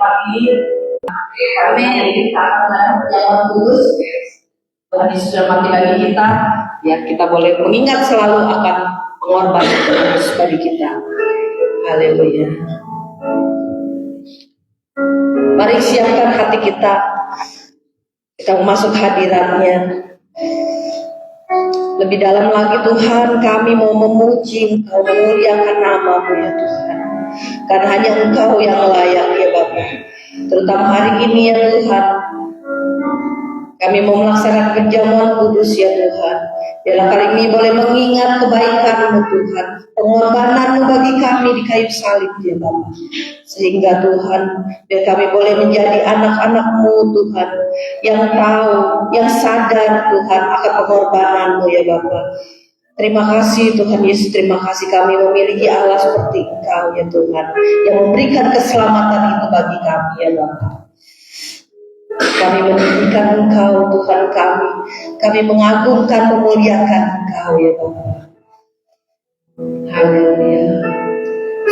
pagi. Kami kita akan melakukan perjamuan kudus. Tuhan Yesus sudah mati bagi kita, ya kita boleh mengingat selalu akan pengorbanan Tuhan Yesus bagi kita. Haleluya. Mari siapkan hati kita masuk hadirat-Nya. Lebih dalam lagi Tuhan, kami mau memuji Engkau, memuliakan nama-Mu ya Tuhan. Karena hanya Engkau yang layak ya Bapa. Terutama hari ini ya Tuhan, kami mau melaksanakan perjamuan kudus ya Tuhan. Biarlah kali ini boleh mengingat kebaikan-Mu Tuhan, pengorbanan-Mu bagi kami di kayu salib ya Bapa. Sehingga Tuhan, biar kami boleh menjadi anak-anak-Mu Tuhan, yang tahu, yang sadar Tuhan akan pengorbanan-Mu ya Bapa. Terima kasih Tuhan Yesus, terima kasih kami memiliki Allah seperti Engkau ya Tuhan, yang memberikan keselamatan itu bagi kami ya Bapa. Kami meninggikan Engkau Tuhan kami mengagungkan, memuliakan Engkau ya Bapa. Haleluya.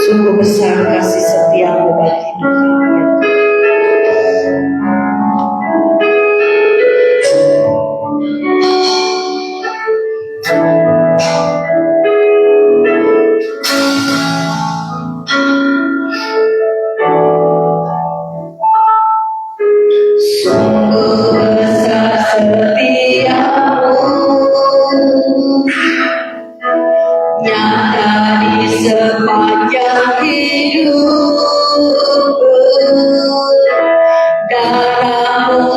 Sungguh besar kasih setia-Mu bagi hidup kami ya Tuhan.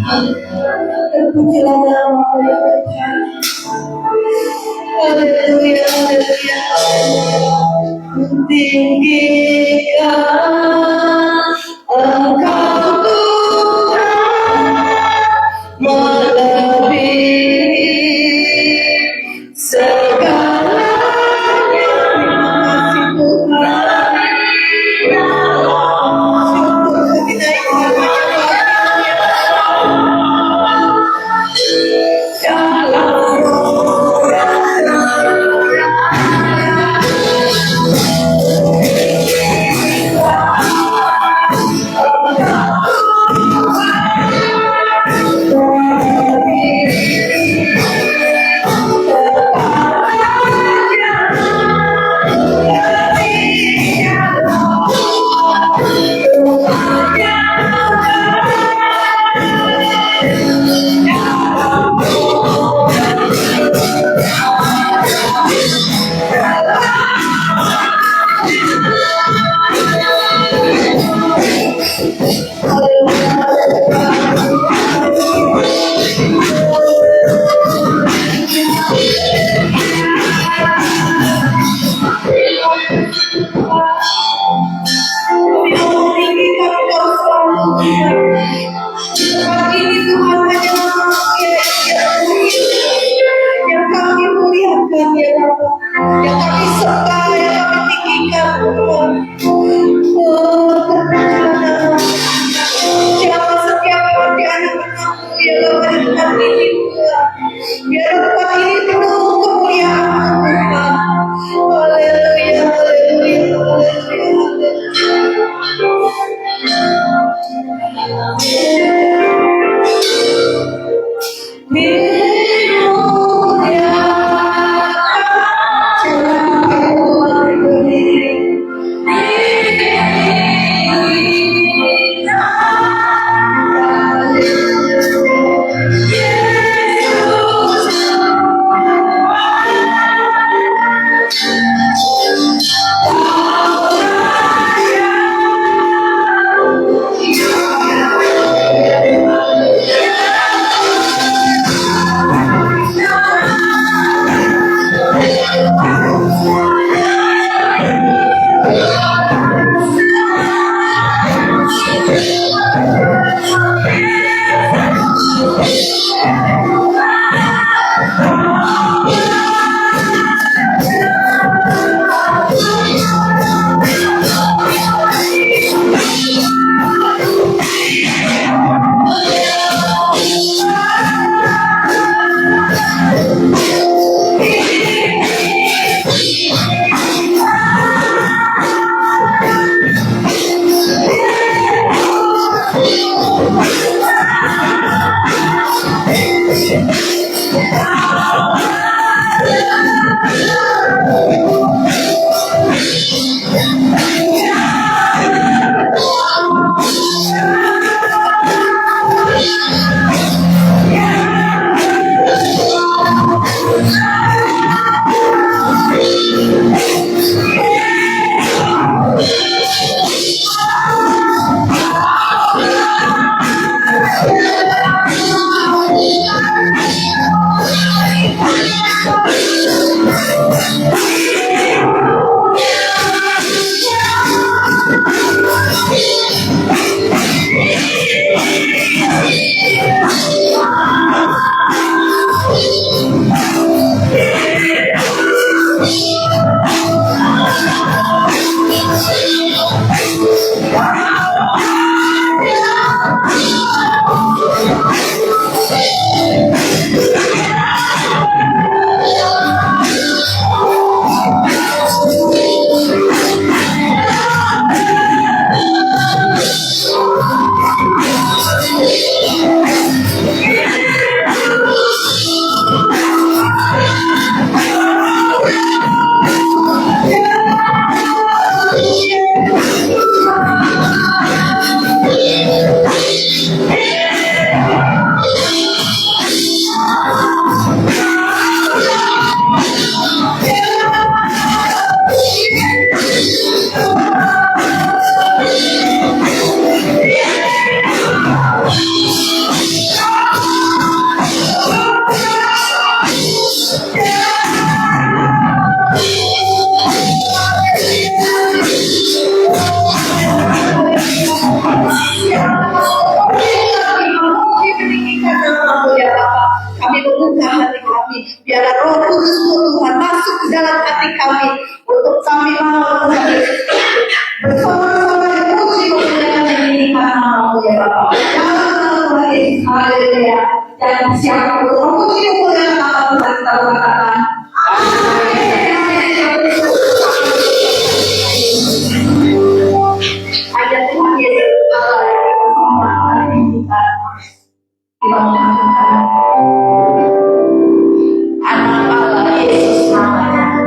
Terpujilah namamu ya Tuhan. Haleluya, haleluya, haleluya. Tinggikan Engkau Tuhan, melebihi segalanya. Terima kasih Tuhan. Yang kami muliakan ya Bapa, yang kami sembah, yang kami tinggikan Tuhan. Oh, terpujilah siapa setiap hati anak-anakmu ya Bapa di tempat ini Tuhan. Biar tempat ini penuh kemuliaan Tuhan. Haleluya, haleluya, membuka hati kami. Biar Roh Kudus Tuhan masuk ke dalam hati kami untuk kami mau bersama-sama memuji memuliakan ini karena ya Bapa. Haleluya. Dan siapa pun memuji memuliakan Tuhan kita katakan. Hanya Tuhan Yesus Allah yang berkata kita dimakamkan. Anak Allah Yesus namanya.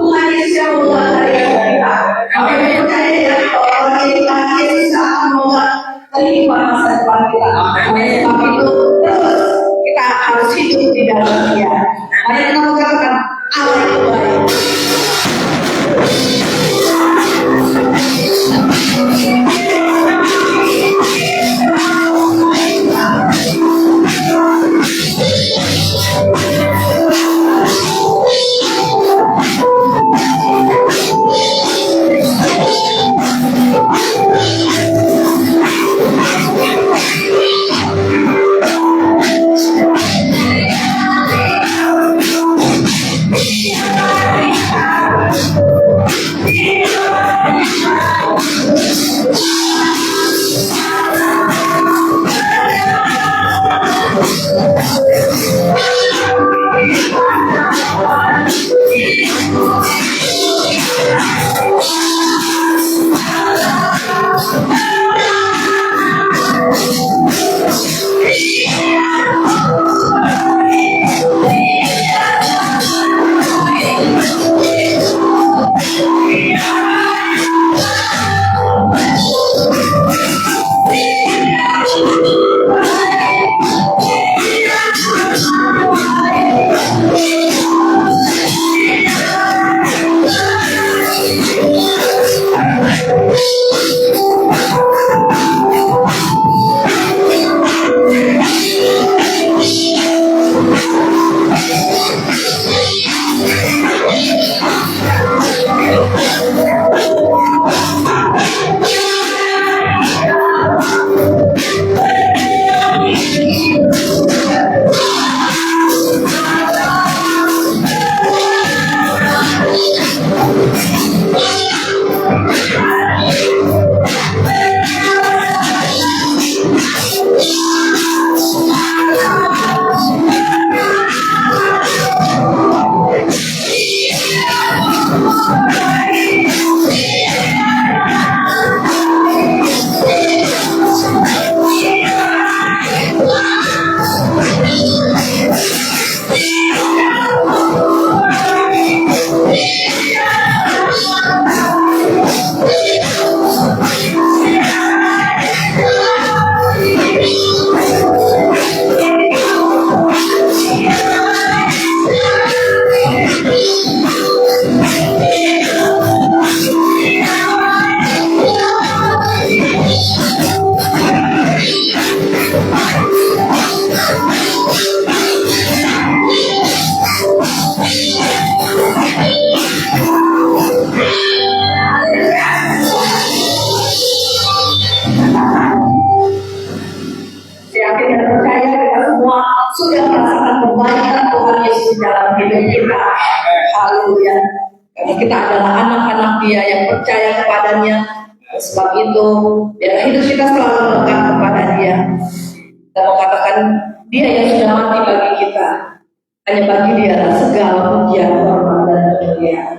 Tuhan Yesus yang membuat hari kita. Kami percaya ya bahwa Tuhan Yesus akan membuat kehidupan masa depan kita. Tapi itu terus kita harus hidup di dalam Dia. Mari kita mengatakan Allah itu baik. kita. Haleluya. Karena kita adalah anak-anak Dia yang percaya kepadanya. Sebab itu, biar hidup kita selalu melekat kepada Dia. Kita mengatakan Dia yang sudah mati bagi kita. Hanya bagi Dia segala pujian, hormat dan kemuliaan.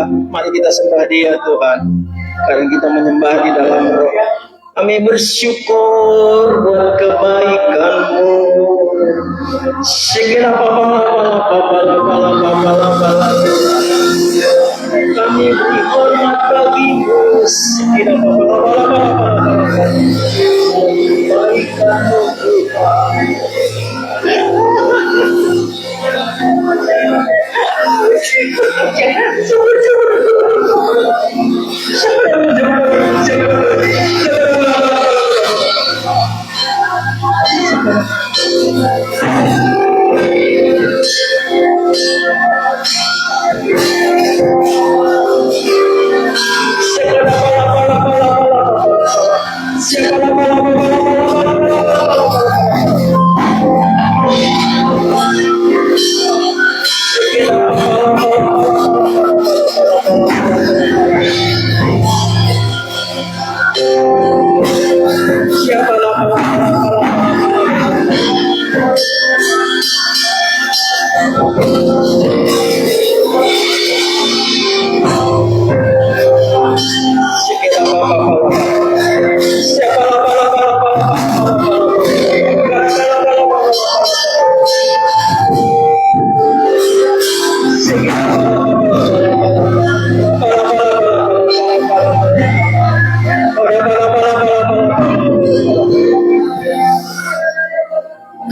Mari kita sembah Dia Tuhan, karena kita menyembah di dalam roh. Kami bersyukur buat kebaikan-Mu. Kami beri hormat bagi-Mu. Kebaikan-Mu Tuhan. Siapa yang menjemput?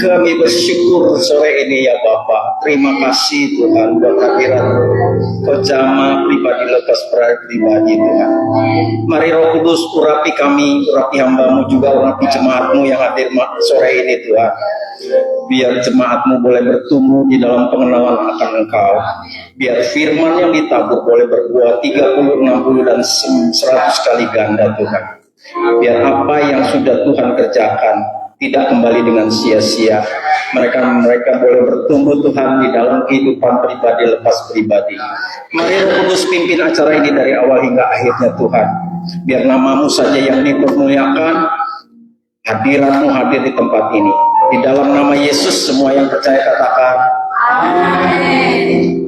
Kami bersyukur sore ini ya Bapak. Terima kasih Tuhan buat hadirat Kau jamaah pribadi lekas pribadi Tuhan. Mari Roh Kudus urapi kami, urapi hamba-Mu juga, urapi jemaat-Mu yang hadir sore ini Tuhan. Biar jemaat-Mu boleh bertumbuh di dalam pengenalan akan Engkau. Biar firman yang ditabur boleh berbuah 30, 60 dan 100 kali ganda Tuhan. Biar apa yang sudah Tuhan kerjakan tidak kembali dengan sia-sia. Mereka boleh bertumbuh Tuhan di dalam kehidupan pribadi lepas pribadi. Mari Roh Kudus pimpin acara ini dari awal hingga akhirnya Tuhan. Biar nama-Mu saja yang dipermuliakan, hadirat-Mu hadir di tempat ini. Di dalam nama Yesus semua yang percaya katakan amin.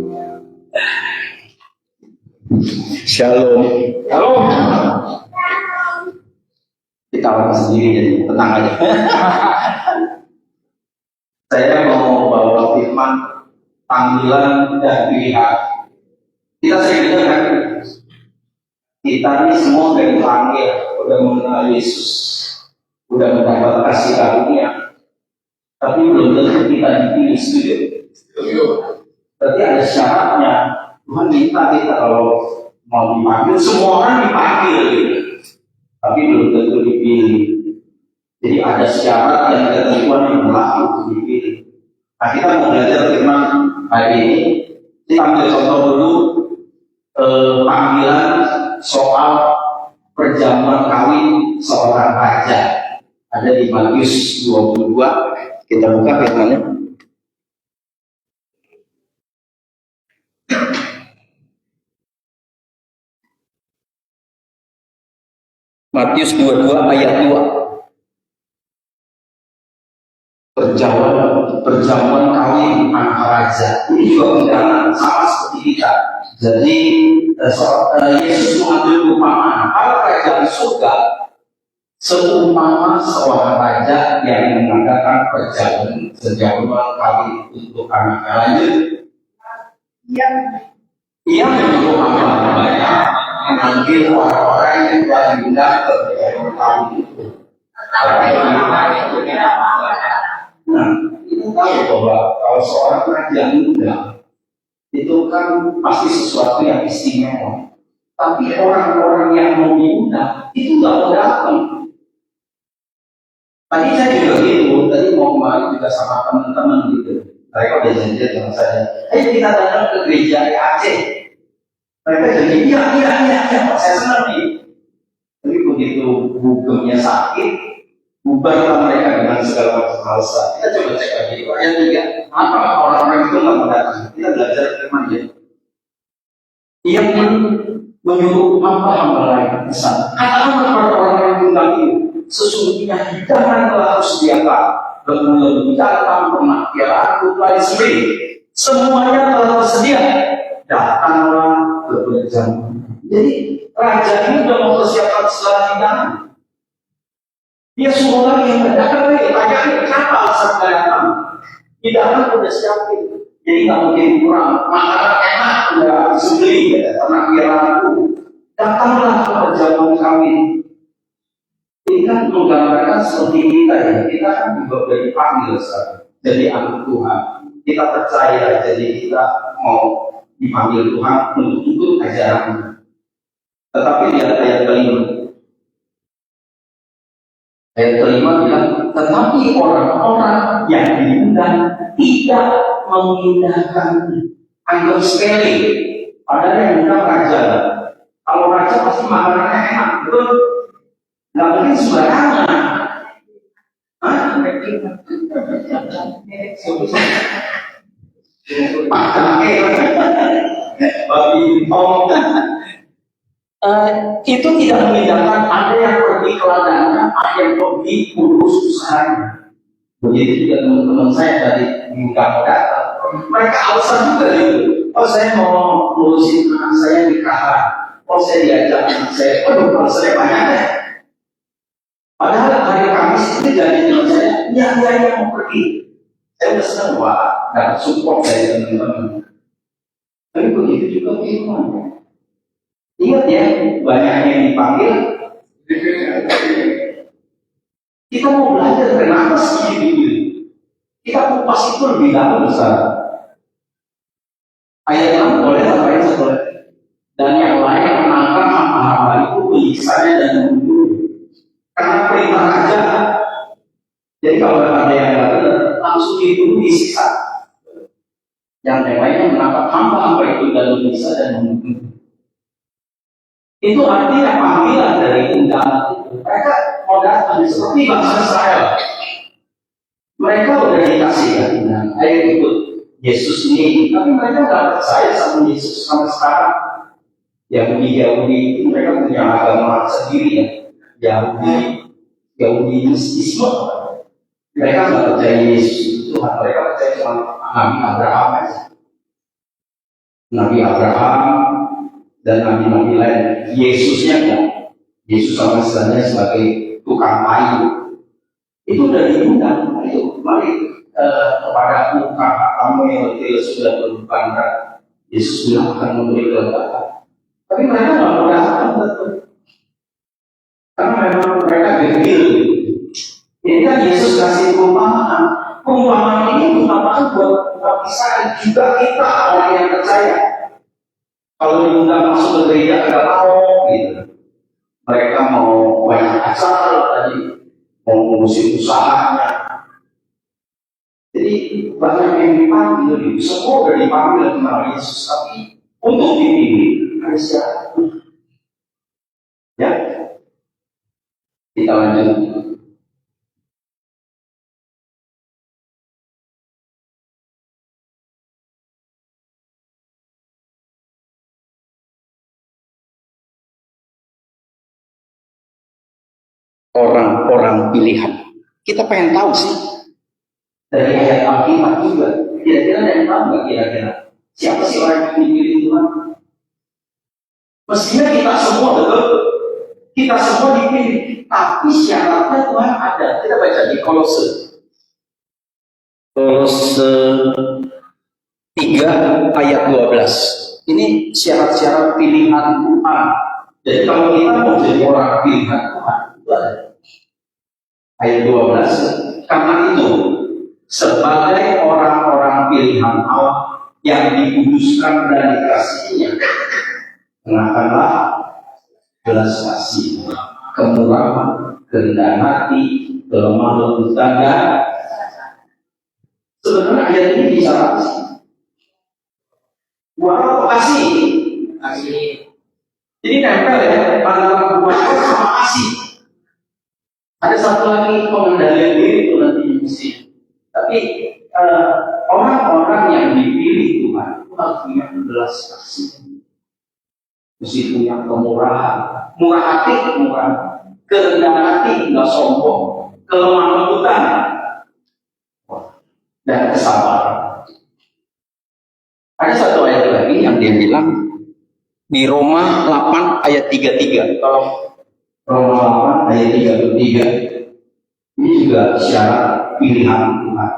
Shalom. Shalom. Kita orang sendiri jadi tenang aja. Saya mau bawa firman panggilan dan pilihan. Kita sering dengar kan, kita ini semua udah dipanggil, udah mengenal Yesus, udah mendapat kasih karunia, tapi belum tentu kita dipilih. Setuju? Berarti ada syaratnya. Tuhan minta kita kalau mau dipanggil, semua orang dipanggil gitu. Tapi belum tentu dipilih. Jadi ada syarat dan ketentuan yang berlaku untuk dipilih. Nah, kita mau belajar firman hari ini. Kita ambil contoh dulu panggilan soal perjamuan kawin seorang raja. Ada di Matius 22. Kita buka firmannya. Matius 22 ayat 2. Perjamuan kawin anak raja. Ini juga undangan sama seperti kita. Jadi Yesus mengambil umpama kalau kerajaan surga seumpama seorang raja yang mengadakan perjamuan kawin untuk anaknya. Lanjut. Ia menyuruh hamba-hambanya memanggil orang-orang yang telah diundang ke perjamuan kawin itu. Nah, kita tahu bahwa kalau seorang raja diundang itu kan pasti sesuatu yang istimewa. Tapi orang-orang yang mau diundang itu nggak mau datang. Tadi saya juga gitu, tadi mau kemarin juga sama teman-teman gitu. Mereka udah janji dengan saya, ayo kita datang ke gereja Aceh. Mereka janji, iya, saya senang nih. Tapi begitu bugemnya sakit, bubarlah mereka dengan segala macam alasan. Kita coba cek lagi. Yang tiga, apa orang-orang itu nggak mau datang? Kita belajar firman ya. Ia pun menyuruh hamba-hamba lain pesan. Katakan kepada orang yang diundang itu, sesungguhnya hidangan telah disediakan, lembu-lembu datang, pemakaian lain sendiri, semuanya telah tersedia. Datanglah ke perjamuan. Jadi raja ini sudah mempersiapkan segala hidangan. Dia suruh lagi yang datang lagi, tanya kenapa alasan kalian datang? Hidangan sudah siapin, jadi nggak mungkin kurang. Makanan enak udah disembeli, karena kira itu. Datanglah ke perjamuan kami. Ini kan menggambarkan seperti kita ya. Kita kan juga sudah dipanggil jadi anak Tuhan. Kita percaya, jadi kita mau dipanggil Tuhan untuk ikut ajaran. Tetapi lihat ayat kelima. Ayat kelima bilang, tetapi orang-orang yang diundang tidak mengindahkan. Anggap sepele. Padahal yang undang raja. Kalau raja pasti makanannya enak, betul? Nggak mungkin sembarangan. Hah? Pakai babi tong. Itu tidak membedakan ada yang pergi ke ladangnya, ada yang pergi urus usahanya. Begitu juga teman-teman saya dari Bintang datang, mereka alasan juga itu. Oh, saya mau ngurusin anak saya nikahan. Oh, saya diajak anak saya. Aduh, kalau saya banyak ya. Padahal hari Kamis itu jadi teman saya, yang mau pergi. Saya udah senang, wah, dapat support dari teman-teman. Tapi begitu juga firman. Ingat ya, banyak yang dipanggil. Kita mau belajar kenapa sih dipilih. Kita kupas itu lebih dalam besar. Ayat 6 boleh atau ayat 1 boleh. Dan yang lain menangkap hamba-hamba itu penyiksanya dan membunuh. Karena perintah raja. Jadi kalau ada yang nggak benar, langsung dibunuh, disiksa. Yang lainnya menangkap hamba-hamba itu dan menyiksa dan membunuh. Itu artinya panggilan dari undangan itu. Mereka mau datang seperti bangsa Israel. Mereka udah dikasih kan, ayo ikut Yesus ini, tapi mereka nggak percaya sama Yesus sampai sekarang. Yahudi itu mereka punya agama sendiri ya, Yahudi mistisme. Mereka nggak percaya Yesus itu Tuhan, mereka percaya sama Nabi Abraham aja. Nabi Abraham dan nabi-nabi lain. Yesusnya kan, Yesus sama istilahnya sebagai tukang kayu. Itu udah diundang, itu mari kepada kakak kamu yang sudah berbukan, Yesus bilang akan memberi kelengkapan. Tapi mereka nggak mau datang, betul. Karena memang mereka gengil. Ini kan Yesus kasih perumpamaan. Perumpamaan ini perumpamaan buat Israel juga kita orang yang percaya. Kalau diundang masuk ke gereja agak mau, gitu. Mereka mau banyak acara tadi, mau ngurusin usahanya. Jadi banyak yang dipanggil, semua sudah dipanggil kenal Yesus, tapi untuk dipilih ada syarat. Ya, kita lanjut. Orang-orang pilihan. Kita pengen tahu sih dari ayat Alkitab juga. Kira-kira ada yang tahu nggak kira-kira siapa sih orang yang dipilih Tuhan? Mestinya kita semua betul. Kita semua dipilih. Tapi syaratnya Tuhan ada. Kita baca di Kolose 3 ayat 12. Ini syarat-syarat pilihan Tuhan. Jadi kalau kita mau jadi orang pilihan Tuhan, ayat 12, karena itu sebagai orang-orang pilihan Allah yang dikuduskan dan dikasihinya, kenakanlah belas kasih, kemurahan, kerendahan hati, kelemah lembut dada. Sebenarnya ayat ini bisa kasih. Buat apa kasih? Jadi nempel ya antara buat sama kasih. Ada satu lagi pengendalian diri itu nanti mesti. Tapi orang-orang yang dipilih Tuhan itu harus punya belas kasih, mesti punya kemurahan, murah hati, kerendahan hati, nggak sombong, kelemah lembutan, dan kesabaran. Ada satu ayat lagi yang dia bilang di Roma 8 ayat 33. Kalau Roma 8 ayat 33 ini juga syarat pilihan Tuhan.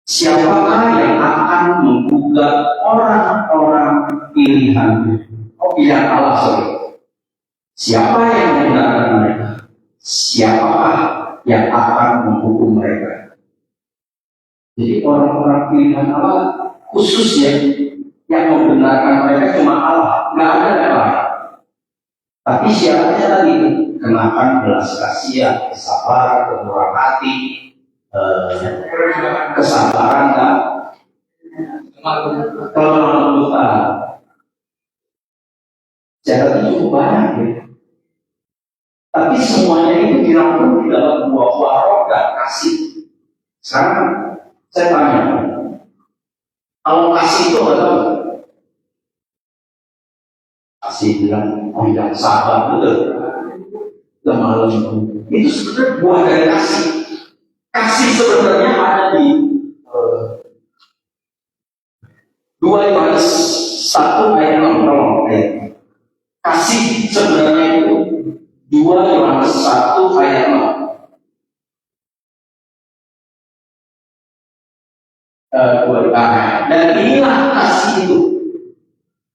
Siapakah yang akan menggugat orang-orang pilihan? Pilihan Allah, sorry. Siapa yang menggugat mereka? Siapakah yang akan menghukum mereka? Jadi orang-orang pilihan Allah khususnya Yang membenarkan mereka cuma Allah, nggak ada yang lain. Tapi syaratnya tadi kenakan belas kasihan, kesabaran, kemurahan hati, kesabaran dan kelemah lembutan. Syaratnya cukup banyak ya. Tapi semuanya itu dirangkum di dalam buah-buah roh dan kasih. Sekarang saya tanya, kalau kasih itu apa? Kasih bilang, oh yang sabar betul, lemah lembut. Itu sebenarnya buah dari kasih. Kasih sebenarnya ada di 2 Yohanes 1 ayat 6. Tolong ayat. Kasih sebenarnya itu 2 Yohanes 1 ayat 6. Dan inilah kasih itu,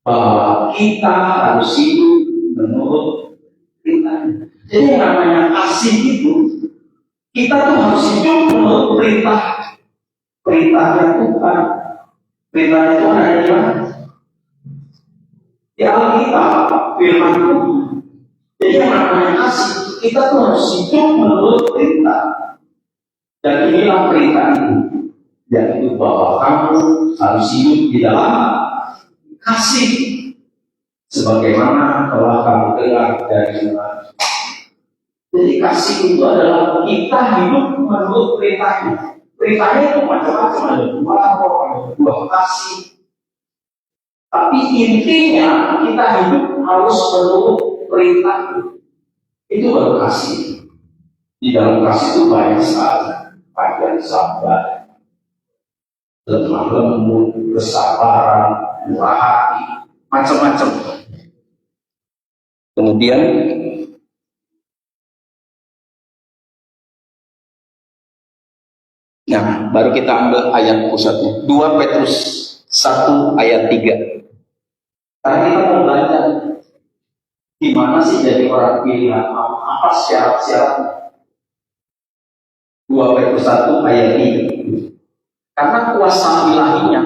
bahwa kita harus hidup menurut perintahnya. Jadi yang namanya kasih itu, kita tuh harus hidup menurut perintahnya Tuhan. Perintahnya Tuhan ada di mana? Di Alkitab, firman Tuhan. Jadi yang namanya kasih, kita tuh harus hidup menurut perintah. Dan inilah perintah itu, yaitu bahwa kamu harus hidup di dalam kasih, sebagaimana telah kamu dengar dari Tuhan. Jadi kasih itu adalah kita hidup menurut perintahnya. Perintahnya itu macam-macam, ada dua kasih. Tapi intinya kita hidup harus menurut perintah. Itu baru kasih. Di dalam kasih itu banyak sekali, panjang sabar, lemah lembut, kesabaran, murah hati, macam-macam. Kemudian nah, baru kita ambil ayat pusatnya. 2 Petrus 1 ayat 3. Karena kita mau belajar gimana sih jadi orang pilihan Allah, apa syarat-syaratnya. 2 Petrus 1 ayat 3. Karena kuasa ilahinya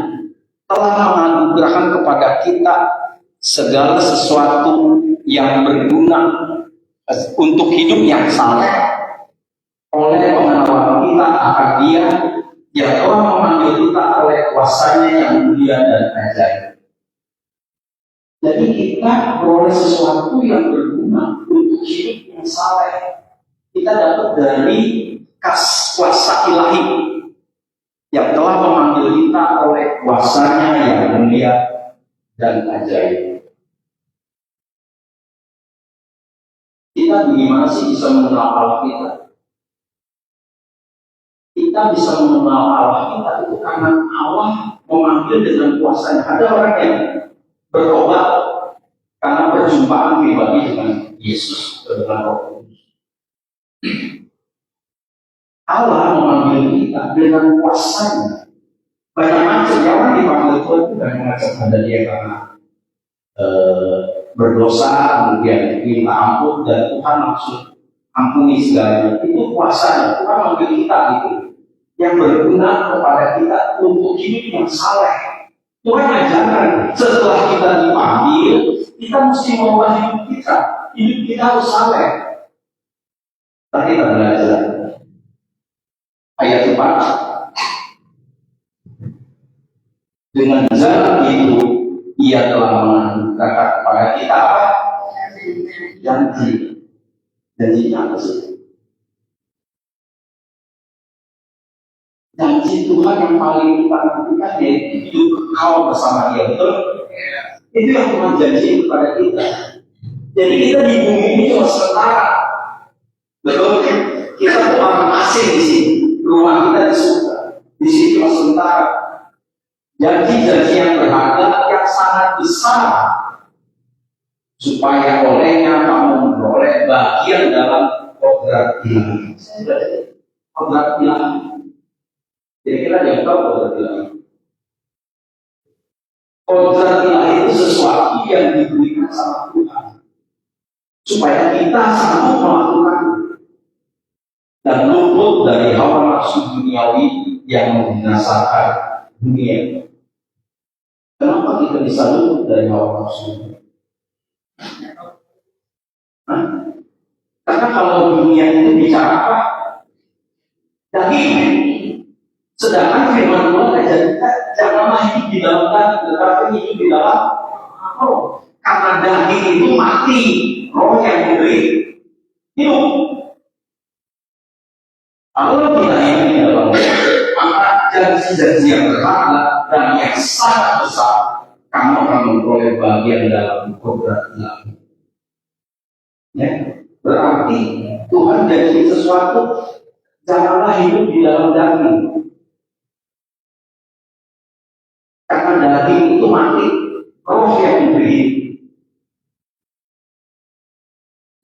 telah menganugerahkan kepada kita segala sesuatu yang berguna untuk hidup yang saleh, oleh pengetahuan kita akan Dia yang telah memanggil kita oleh kuasanya yang mulia dan ajaib. Jadi kita beroleh sesuatu yang berguna untuk hidup yang saleh. Kita dapat dari kuasa ilahi yang telah memanggil kita oleh kuasanya yang mulia dan ajaib. Kita bagaimana sih bisa mengenal Allah kita? Kita bisa mengenal Allah kita itu karena Allah memanggil dengan kuasanya. Ada orang yang bertobat karena perjumpaan pribadi dengan Yesus dengan Roh Kudus. Allah memanggil kita dengan kuasanya. Banyak macam ya, orang dipanggil Tuhan itu banyak macam. Ada dia karena berdosa, kemudian minta ampun dan Tuhan langsung ampuni segalanya. Itu kuasanya. Tuhan memanggil kita itu yang berguna kepada kita untuk hidup yang saleh. Tuhan ajarkan setelah kita dipanggil, kita mesti mengubah hidup kita. Hidup kita harus saleh. Tadi kita belajar ayat 4. Dengan jalan itu Ia telah menganugerahkan kepada kita apa? Janji. Janjinya apa sih? Janji Tuhan yang paling kita nantikan yaitu hidup kekal bersama Dia, betul? Itu yang Tuhan janji kepada kita. Jadi kita di bumi ini cuma sementara, betul? Kita tuh orang asing di sini, rumah kita di surga, di sini cuma sementara. Janji-janji yang berharga yang sangat besar, supaya olehnya kamu memperoleh bagian dalam kodrat ilahi. Kodrat ilahi. Jadi kita yang tahu kodrat ilahi. Kodrat ilahi itu sesuatu yang diberikan sama Tuhan, supaya kita sanggup melakukan dan luput dari hawa nafsu duniawi yang membinasakan dunia. Kenapa kita bisa luput dari hawa nafsu? Nah, karena kalau dunia itu bicara apa? Daging. Sedangkan firman Tuhan ajarkan janganlah hidup di dalam daging, tetapi hidup di dalam roh. Karena daging itu mati, roh yang diberi hidup. Kalau kita hidup di dalam roh, maka janji-janji yang berharga dan yang sangat besar, kamu akan memperoleh bagian dalam kodrat Ilahi. Ya, berarti Tuhan janji sesuatu, janganlah hidup di dalam daging. Karena daging itu mati, roh yang diberi.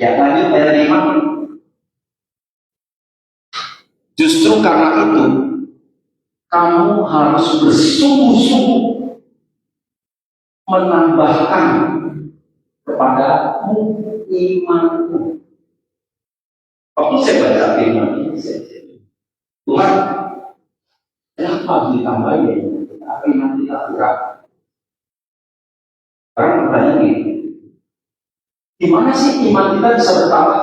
Ya, lanjut ayat 5. Justru karena itu, kamu harus bersungguh-sungguh menambahkan kepadamu imanmu. Waktu saya baca firman ini, Tuhan, kenapa harus ditambahin? Apa iman kita kurang? Sekarang pertanyaan ini, gimana sih iman kita bisa bertambah?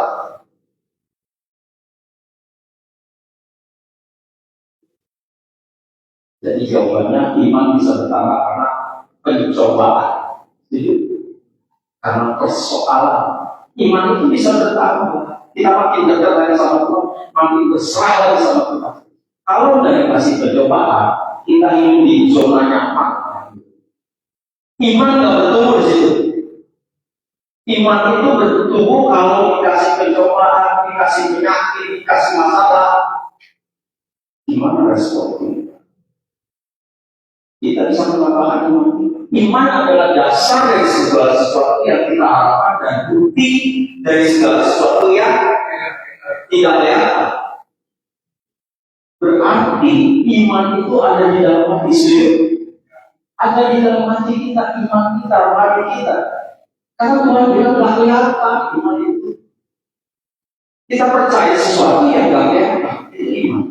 Jadi jawabannya iman bisa bertambah karena pencobaan, karena persoalan. Iman itu bisa bertambah. Kita makin dekat lagi sama Tuhan, makin berserah lagi sama Tuhan. Kalau dari kasih pencobaan, kita hidup di zona nyaman. Iman nggak bertumbuh di situ. Iman itu bertumbuh kalau dikasih pencobaan, dikasih penyakit, dikasih masalah. Gimana respon kita? Kita bisa menambahkan iman. Iman adalah dasar dari segala sesuatu yang kita harapkan dan bukti dari segala sesuatu yang tidak kelihatan. Berarti iman itu ada di dalam hati sendiri. Ada di dalam hati kita, iman kita, rohani kita. Karena Tuhan bilang telah kelihatan iman itu. Kita percaya sesuatu yang tidak kelihatan, itu iman.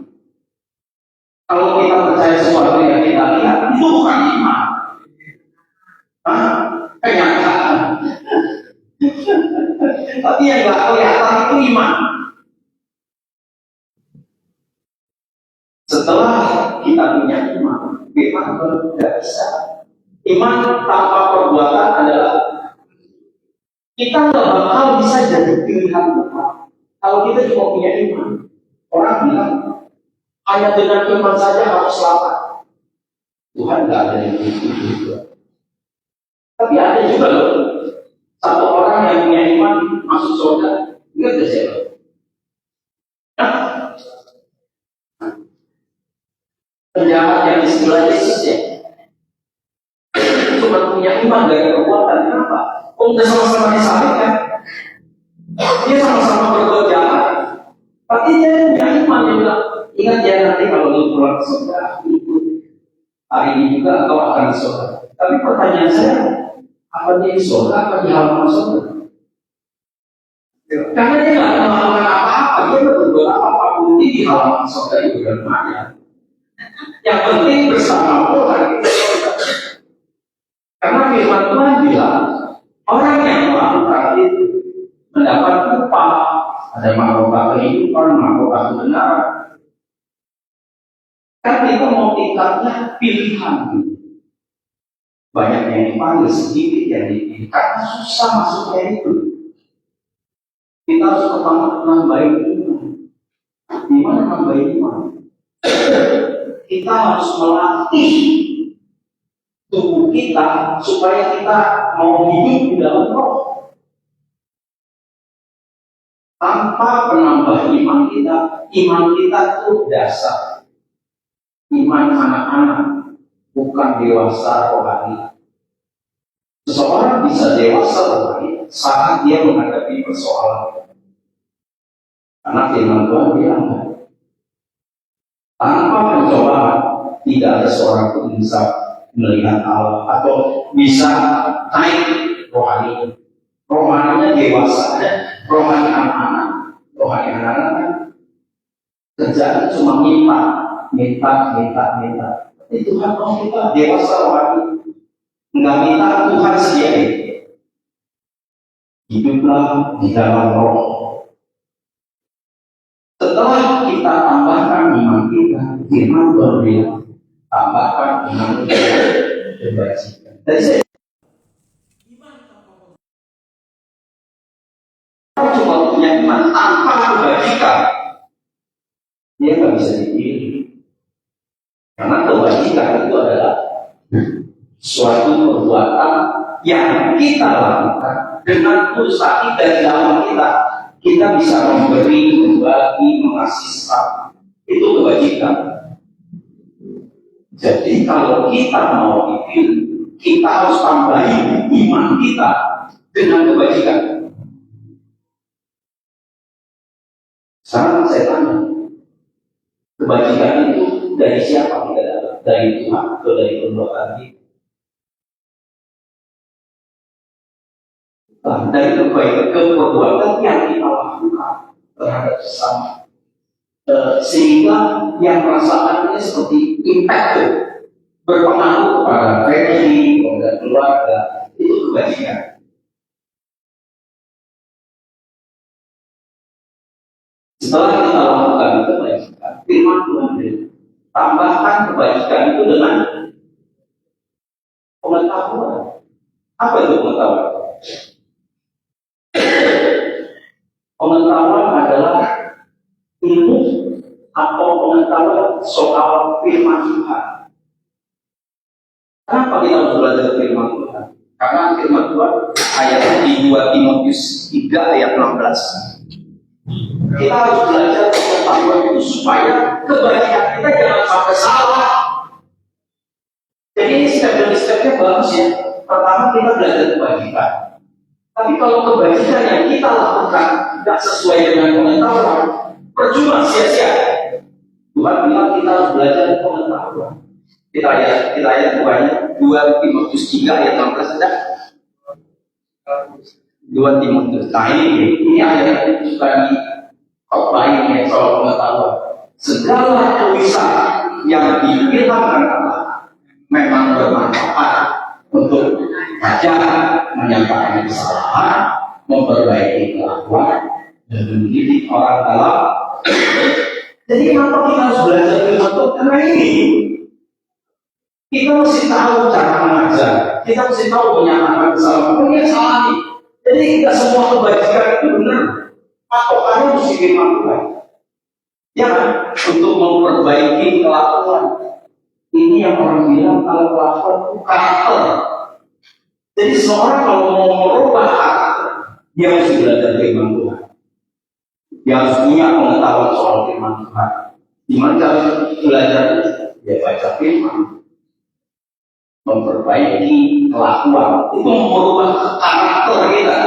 Kalau kita percaya sesuatu yang kita lihat, itu bukan iman. Kenyataan. Tapi yang tidak kelihatan itu iman. Setelah kita punya iman baru tidak bisa. Iman tanpa perbuatan adalah kita nggak bakal bisa jadi pilihan Tuhan. Kalau kita cuma punya iman, orang bilang hanya dengan iman saja harus selamat. Tuhan nggak ada yang begitu. Tapi ada juga loh, satu orang yang punya iman masuk surga, ingat gak siapa? Penjahat yang istilah Yesus ya, cuma punya iman dari perbuatan. Kenapa? Udah sama-sama disalib kan? Dia sama-sama berbuat jahat, tapi dia punya iman. Dia bilang, ingat ya nanti kalau lu pulang ke surga, hari ini juga kau akan di surga. Tapi pertanyaan saya, apa dia di surga, apa di halaman surga? Karena dia nggak melakukan apa-apa, dia berbuat apapun di halaman surga itu bermakna. Yang penting bersama Tuhan itu surga. Karena firman Tuhan bilang, orang yang melakukan itu mendapat upah, ada mahkota kehidupan, mahkota kebenaran. Kan kita mau tingkatnya pilihan. Banyak yang dipanggil, sedikit yang dipilih. Karena susah masuknya itu. Kita harus pertama nambahin iman. Gimana nambahin iman? Kita harus melatih tubuh kita supaya kita mau hidup di dalam roh. Tanpa penambah iman kita itu dasar. Iman anak-anak, bukan dewasa rohani. Seseorang bisa dewasa rohani saat dia menghadapi persoalan. Karena firman Tuhan bilang, tanpa pencobaan tidak ada seorang pun bisa melihat Allah atau bisa naik rohani. Rohaninya dewasa, rohani anak-anak. Rohani anak-anak kan kerjaan cuma minta. Itu Tuhan mau kita dewasa rohani. nggak minta Tuhan sediain. Hiduplah di dalam roh. Setelah kita tambahkan iman kita, firman Tuhan bilang, tambahkan iman kita kebajikan. Jadi saya cuma punya iman tanpa kebajikan, dia nggak bisa dipilih. Karena kebajikan itu adalah suatu perbuatan yang kita lakukan dengan usaha kita di dalam kita bisa memberi, berbagi, mengasihi sesama. Itu kebajikan. Jadi kalau kita mau dipilih, kita harus tambahin iman kita dengan kebajikan. Sekarang saya tanya, kebajikan itu dari siapa kita dapat? Dari Tuhan atau dari perbuatan kita? Dari kebaikan perbuatan yang kita lakukan terhadap sesama, sehingga yang merasakannya seperti impact berpengaruh kepada family, kepada keluarga, itu kebajikan. Setelah kita lakukan kebajikan, firman Tuhan tambahkan kebajikan itu dengan pengetahuan. Apa itu pengetahuan? Pengetahuan adalah ilmu atau pengetahuan soal firman Tuhan. Kenapa kita harus belajar firman Tuhan? Karena firman Tuhan ayatnya di 2 Timotius 3 ayat 16. Kita harus belajar pengetahuan itu supaya kebajikan kita jangan sampai salah. Jadi ini step-stepnya bagus ya. Pertama kita belajar kebajikan. Tapi kalau kebajikan yang kita lakukan tidak sesuai dengan pengetahuan, percuma, sia-sia. Tuhan bilang kita harus belajar pengetahuan. Kita ayat buahnya 2 Timotius 3 ayat 16 saja. 2 Timotius. Nah ini ayat itu juga di khotbah ya soal pengetahuan. Segala tulisan yang difirmankan Allah memang bermanfaat untuk ajar, menyampaikan kesalahan, memperbaiki kelakuan, dan mendidik orang dalam. Jadi kenapa kita harus belajar firman Tuhan? Karena ini kita mesti tahu cara mengajar, kita mesti tahu menyatakan kesalahan. Ini salah nih. Jadi tidak semua kebajikan itu benar. Patokannya mesti firman Tuhan. Ya kan? Untuk memperbaiki kelakuan. Ini yang orang bilang kalau kelakuan itu karakter. Jadi seorang kalau mau merubah karakter, dia harus belajar firman Tuhan. Dia harus punya pengetahuan soal firman Tuhan. Gimana cara belajar? Ya baca firman, memperbaiki kelakuan, itu merubah karakter kita.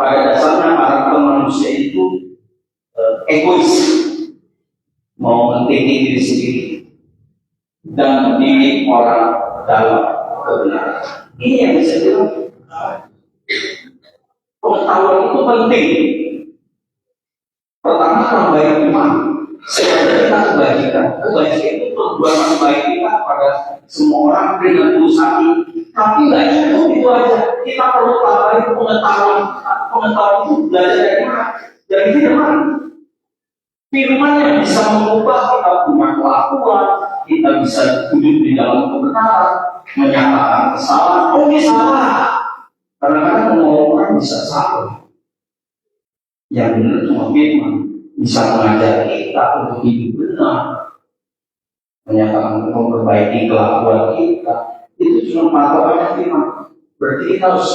Pada dasarnya karakter manusia itu egois, mau mentinggi diri sendiri dan memilih orang dalam kebenaran. Ini yang bisa dilakukan. Pengetahuan itu penting. Pertama, membaik iman. Sebenarnya kita kebajikan. Kebajikan itu perbuatan baik kita pada semua orang dengan berusaha. Tapi nggak cukup itu aja. Kita perlu tambahin pengetahuan. Pengetahuan itu belajar dari mana? Dari firman. Firman yang bisa mengubah kita punya kelakuan. Kita bisa hidup di dalam kebenaran, menyatakan kesalahan. Oh ini salah. Kadang-kadang semua orang bisa salah. Yang benar cuma firman. Bisa mengajar kita untuk hidup benar, menyatakan memperbaiki kelakuan kita. Itu cuma patokannya firman. Berarti kita harus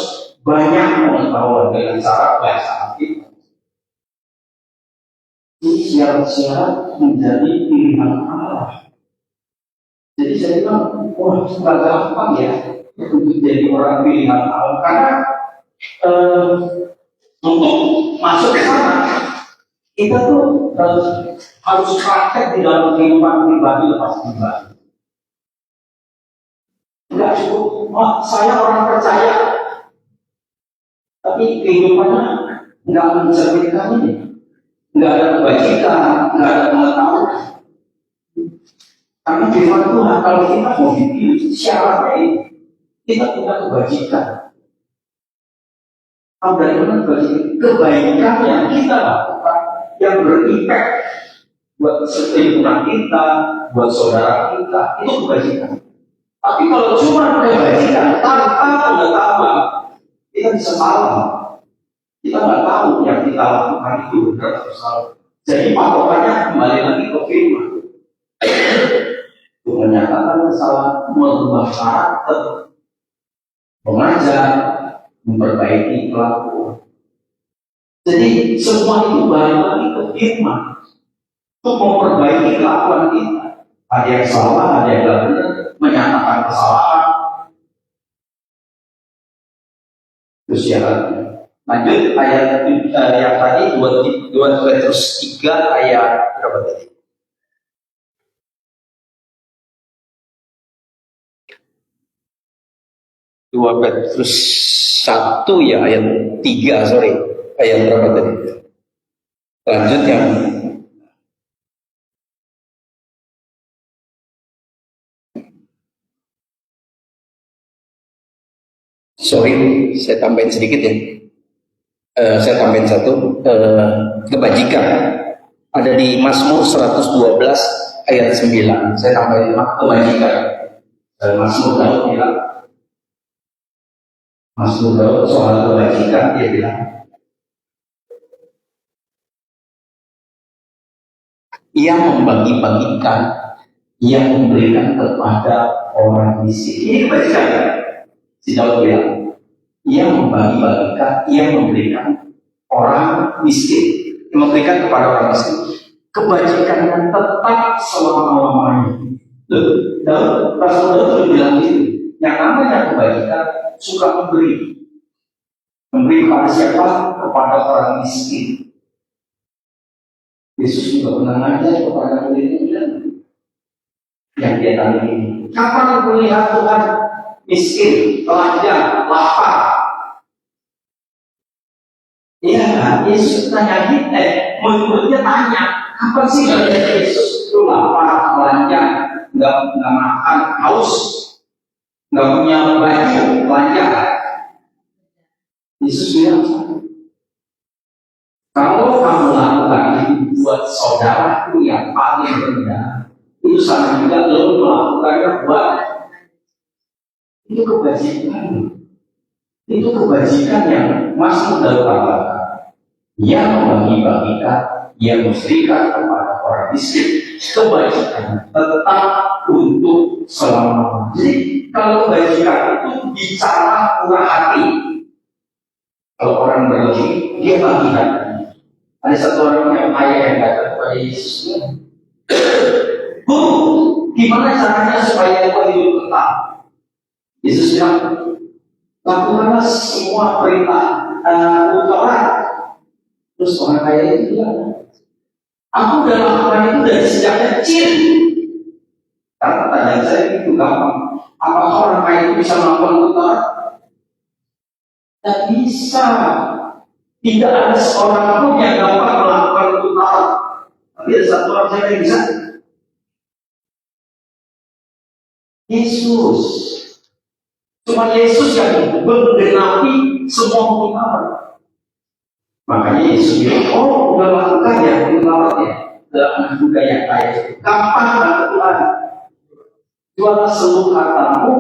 banyak mengetahui dengan cara baca kita. Ini syarat-syarat menjadi pilihan Allah. Jadi saya bilang, wah nggak gampang ya untuk jadi orang pilihan Allah. Karena untuk masuk ke sana, kita tuh harus praktek di dalam kehidupan pribadi lepas pribadi. Enggak cukup, oh, saya orang percaya, tapi kehidupannya enggak mencerminkan ini. Enggak ada kebajikan, enggak ada pengetahuan. Karena firman Tuhan, kalau kita mau dipilih, syaratnya ini Kita punya kebajikan. Tahu dari mana kebajikan? Kebaikan yang kita lakukan yang berimpact buat lingkungan kita, buat saudara kita, itu kebajikan. Tapi kalau cuma kebajikan tanpa pengetahuan, kita bisa salah. Kita nggak tahu yang kita lakukan itu benar atau salah. Jadi patokannya kembali lagi ke firman. Untuk menyatakan kesalahan, merubah karakter, mengajar, memperbaiki kelakuan. Jadi semua itu balik lagi ke firman untuk memperbaiki kelakuan kita. Ada yang salah, ada yang tidak benar, menyatakan kesalahan. Itu syaratnya. Lanjut ayat yang tadi 2 Petrus 3 ayat berapa tadi? 2 Petrus 1 ya ayat 3 sorry ayat berapa tadi? Lanjut yang sorry saya tambahin sedikit ya. Saya tambahin satu kebajikan ada di Mazmur 112 ayat 9. Saya tambahin kebajikan. Mazmur Daud bilang, Mazmur Daud soal kebajikan dia bilang, ia membagi-bagikan, ia memberikan kepada orang miskin. Ini kebajikan. Si Daud bilang, ia membagi-bagikan, ia memberikan orang miskin, memberikan kepada orang miskin. Kebajikan yang tetap selama-lamanya. Daud, Rasul Daud sudah bilang gitu, yang namanya kebajikan suka memberi kepada siapa? Kepada orang miskin. Yesus juga pernah ngajar kepada murid-muridnya yang dia tanya ini, kapan melihat Tuhan miskin, telanjang, lapar? Iya, Yesus tanya gitu, murid-muridnya tanya, kapan sih ngelihat Yesus itu lapar, telanjang, nggak makan, haus, nggak punya baju, telanjang? Yesus bilang, kalau kamu lakukan itu buat saudaraku yang paling rendah, itu sama juga lo melakukannya buat. Itu kebajikan. Itu kebajikan yang masuk dalam kata. Ia membagi-bagikan, ia memberikan kepada orang miskin. Kebajikan tetap untuk selama-lamanya. Jadi kalau kebajikan itu bicara murah hati. Kalau orang berlebih, dia bagikan. Ada satu orang yang kaya yang datang kepada Yesus. Bu, gimana caranya supaya kau hidup kekal? Yesus bilang, lakukanlah semua perintah Taurat. Terus orang kaya itu bilang, aku udah lakukan itu dari sejak kecil. Karena pertanyaan saya itu gampang. Apakah orang kaya itu bisa melakukan Taurat? Tidak bisa. Tidak ada seorang pun yang dapat melakukan Taurat. Tapi ada satu orang saja yang bisa. Yesus. Cuma Yesus yang menggenapi semua Taurat. Makanya Yesus bilang, oh udah lakukan ya Taurat ya. Dalam juga yang kaya. Kapan kata Tuhan? Jualah seluruh hartamu,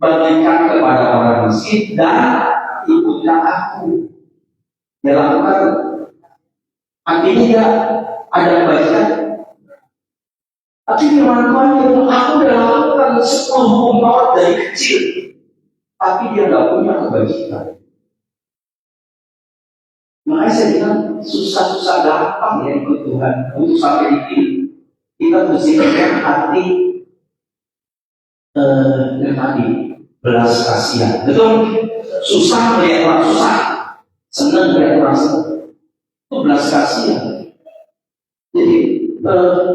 bagikan kepada orang miskin dan ikutlah aku. Dia lakukan. Artinya dia ada kebajikan. Tapi firman Tuhan itu aku udah lakukan 10 hukum Taurat dari kecil. Tapi dia nggak punya kebajikan. Makanya saya bilang susah-susah gampang ya ikut Tuhan. Untuk sampai di sini kita mesti punya hati yang tadi belas kasihan. Betul? Susah melihat orang susah, senang melihat orang senang. Itu belas kasihan. Jadi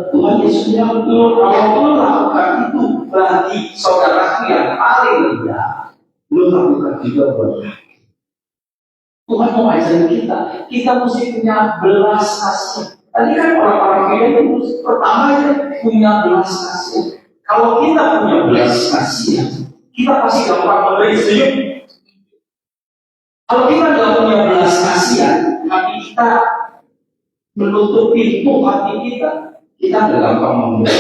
Tuhan Yesus bilang, kalau lo lakukan itu bagi saudaraku yang paling rendah, lo lakukan juga buat Tuhan mau ajarin kita mesti punya belas kasihan. Tadi kan orang-orang kaya itu pertama punya belas kasihan. Kalau kita punya belas kasihan, kita pasti gampang memberi, setuju? Kalau kita nggak punya belas kasihan, hati kita menutup pintu hati kita nggak gampang memberi.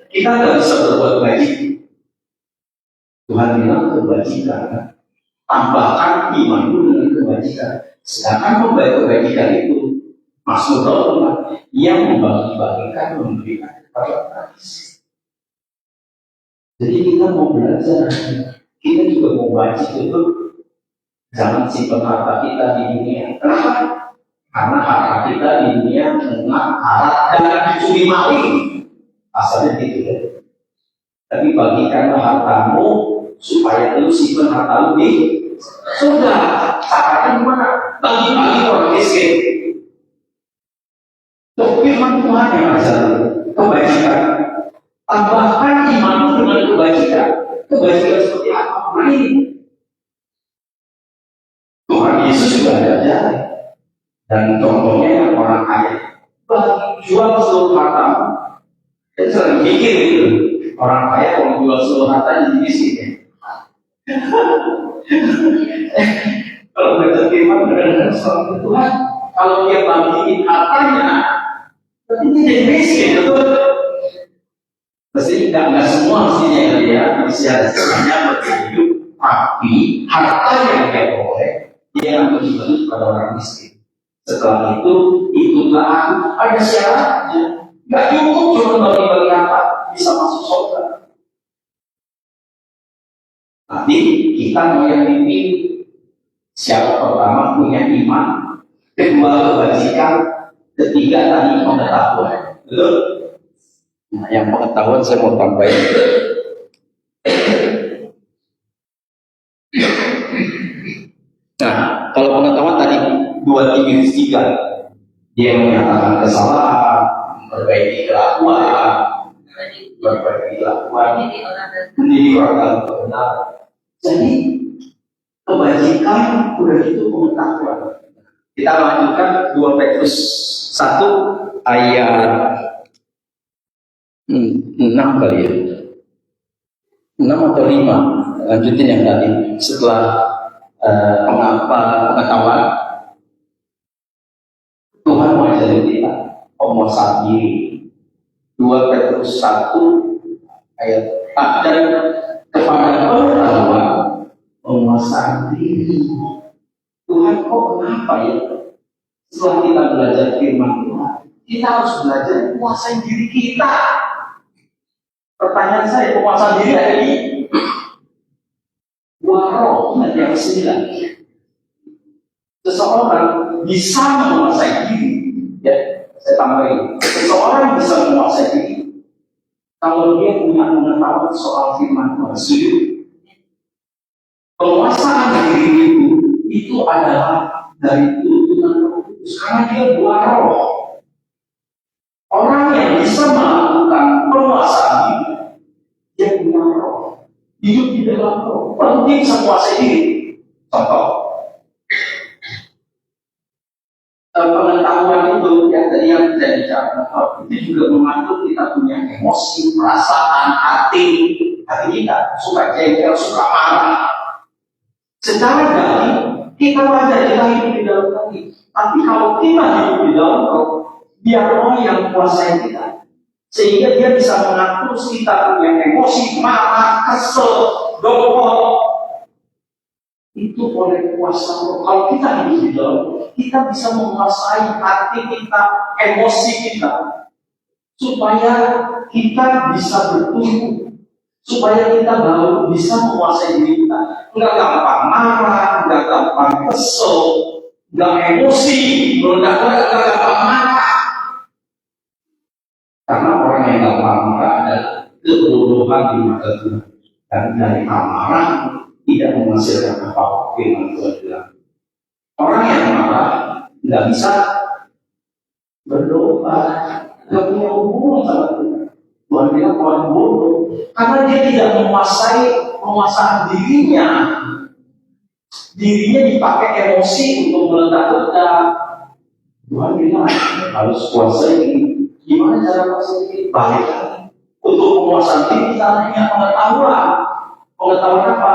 Kita nggak bisa berbuat baik. Tuhan bilang kebajikan, tambahkan imanmu dengan kebajikan. Sedangkan membaik kebajikan itu maksud Allah yang membagi-bagikan, memberikan kepada orang. Jadi kita mau belajar, kita juga mau baca itu. Jangan simpan harta kita di dunia. Kenapa? Karena harta kita di dunia harap dan dicuri maling. Asalnya gitu ya. Tapi bagikanlah hartamu supaya lu simpan harta lu di surga. Caranya gimana? Bagi-bagi orang miskin. Firman Tuhan yang ajar kebajikan. Tambahkan imanmu dengan kebajikan. Kebajikan seperti apa? Ini Tuhan Yesus juga ada. Dan contohnya yang orang kaya. Jual seluruh hartamu. Saya sering mikir gitu. Orang kaya kalau jual seluruh hartanya jadi miskin. Kalau baca firman benar-benar seorang Tuhan, kalau dia bagiin hartanya, berarti dia jadi miskin, betul? Pasti nggak semua mestinya dia masih ada semuanya berhidup, tapi harta yang dia peroleh dia akan dibagi kepada orang miskin. Setelah itulah ada syaratnya. Nggak cukup cuma bagi-bagi harta bisa masuk surga. Nanti kita mau yang dipilih. Syarat pertama punya iman, kedua kebajikan, ketiga tadi pengetahuan. Betul? Nah, yang pengetahuan saya mau tambahin. Nah, kalau pengetahuan tadi 2:3, dia menyatakan kesalahan, memperbaiki kelakuan, menjadi orang dalam kebenaran. Jadi kebajikan udah itu pengetahuan. Kita lanjutkan 2 Petrus 1 ayat 6 kali ya. 6 atau 5. Lanjutin yang tadi. Setelah pengetahuan, Tuhan mengajarin kita penguasaan diri. 2 Petrus 1 ayat dan kepada pengetahuan penguasaan diri. Tuhan kok kenapa ya? Setelah kita belajar firman Tuhan, kita harus belajar menguasai diri kita. Pertanyaan saya, penguasaan diri ada di waro yang 9. Seseorang bisa menguasai diri. Ya, saya tambahin. Seseorang bisa menguasai diri kalau dia punya pengetahuan soal firman Tuhan. Setuju? Penguasaan diri itu adalah dari tuntunan Roh Kudus, karena dia buah roh. Orang yang bisa melakukan penguasaan diri, dia punya roh, hidup di dalam roh, baru dia bisa menguasai diri. Contoh, pengetahuan itu yang tadi yang saya bicarakan, itu juga mengatur kita punya emosi, perasaan, hati kita suka jengkel, suka marah. Secara daging kita wajar kita hidup di dalam hati, tapi kalau kita hidup di dalam roh, biar roh yang kuasai kita, sehingga dia bisa mengatur kita punya emosi, marah, kesel, dongkol. Itu oleh kuasa roh. Kalau kita hidup di dalam roh, kita bisa menguasai hati kita, emosi kita, supaya kita bisa bertumbuh, supaya kita baru bisa menguasai diri kita. Enggak gampang marah, enggak gampang kesel, enggak emosi, enggak gampang marah. Karena orang yang gampang marah adalah kebodohan di mata Tuhan. Dan dari amarah tidak menghasilkan apa-apa yang Tuhan bilang. Orang yang marah nggak bisa berdoa, nggak punya hubungan sama Tuhan. Tuhan bilang orang bodoh karena dia tidak menguasai penguasaan dirinya. Dirinya dipakai emosi untuk meledak-ledak. Tuhan bilang harus kuasai ini. Gimana cara kuasai ini? Baik. Untuk penguasaan diri kita hanya pengetahuan. Pengetahuan apa?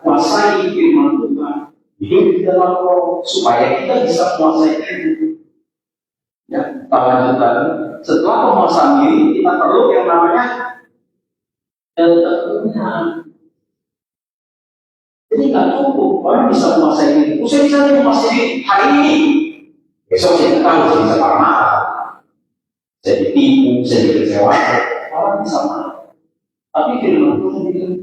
Kuasai firman Tuhan. Hidup di dalam roh supaya kita bisa menguasai diri. Ya, kita lanjutkan. Setelah penguasaan diri, kita perlu yang namanya ketekunan. Jadi nggak cukup orang bisa menguasai diri. Saya bisa menguasai diri hari ini. Besok saya tahu saya bisa marah, saya ditipu, saya dikecewakan. Orang bisa marah. Tapi firman Tuhan bilang,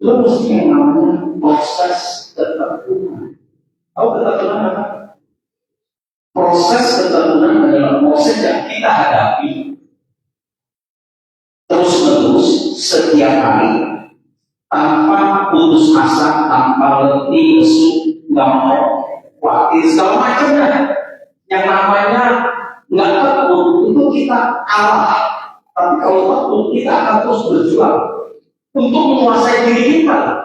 lo mesti yang namanya proses ketekunan. Tahu ketekunan apa? Proses ketekunan adalah proses yang kita hadapi terus-menerus setiap hari tanpa putus asa, tanpa letih, lesu, nggak mau khawatir segala macamnya. Yang namanya nggak tekun itu kita kalah. Tapi kalau tekun kita akan terus berjuang untuk menguasai diri kita.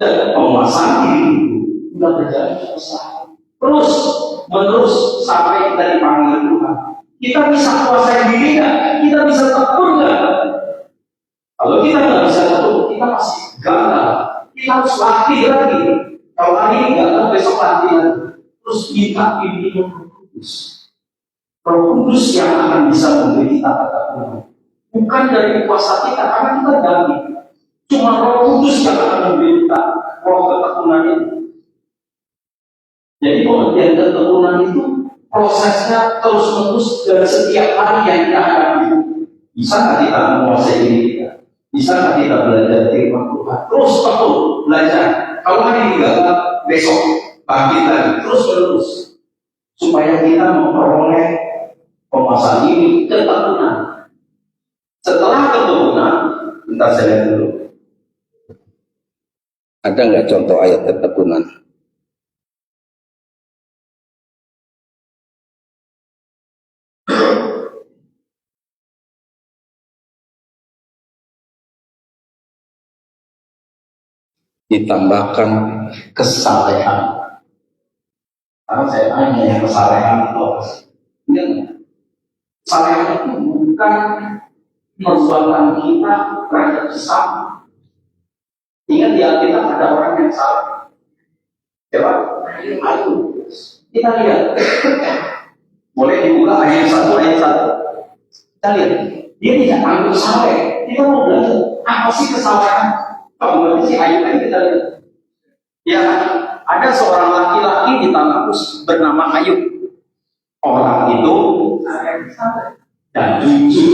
Dan penguasaan diri itu sudah berjalan terus menerus sampai kita dipanggil Tuhan. Kita bisa kuasai diri nggak? Kita bisa tekun nggak? Kalau kita nggak bisa tekun, kita pasti gagal. Kita harus latih lagi. Kalau hari ini gagal, besok latihan. Terus kita pimpin Roh Kudus. Roh Kudus yang akan bisa memberi kita ketekunan. Bukan dari kuasa kita, karena kita daging. Cuma Roh Kudus yang akan memberi kita roh ketekunan itu. Jadi pengertian ketekunan itu prosesnya terus-menerus dari setiap hari yang kita hadapi. Bisa nggak kita menguasai diri kita? Bisa nggak kita belajar firman Tuhan? Terus belajar. Kalau hari ini gagal, besok bangkit lagi. Terus-menerus supaya kita memperoleh penguasaan diri ketekunan. Setelah ketekunan, bentar saya lihat dulu. Ada nggak contoh ayat ketekunan? Ditambahkan kesalehan. Karena saya tanya yang kesalehan itu apa sih? Kesalehan itu bukan perbuatan kita terhadap sesama. Ingat di Alkitab ada orang yang salah. Coba, ayo kita lihat. Boleh dibuka ayat 1 ayat 1. Kita lihat, dia tidak anggap salah. Kita mau belajar apa sih kesalahan? Kalau si Ayub kan kita lihat. Ya, ada seorang laki-laki di tanah Uz bernama Ayub. Orang itu dan jujur,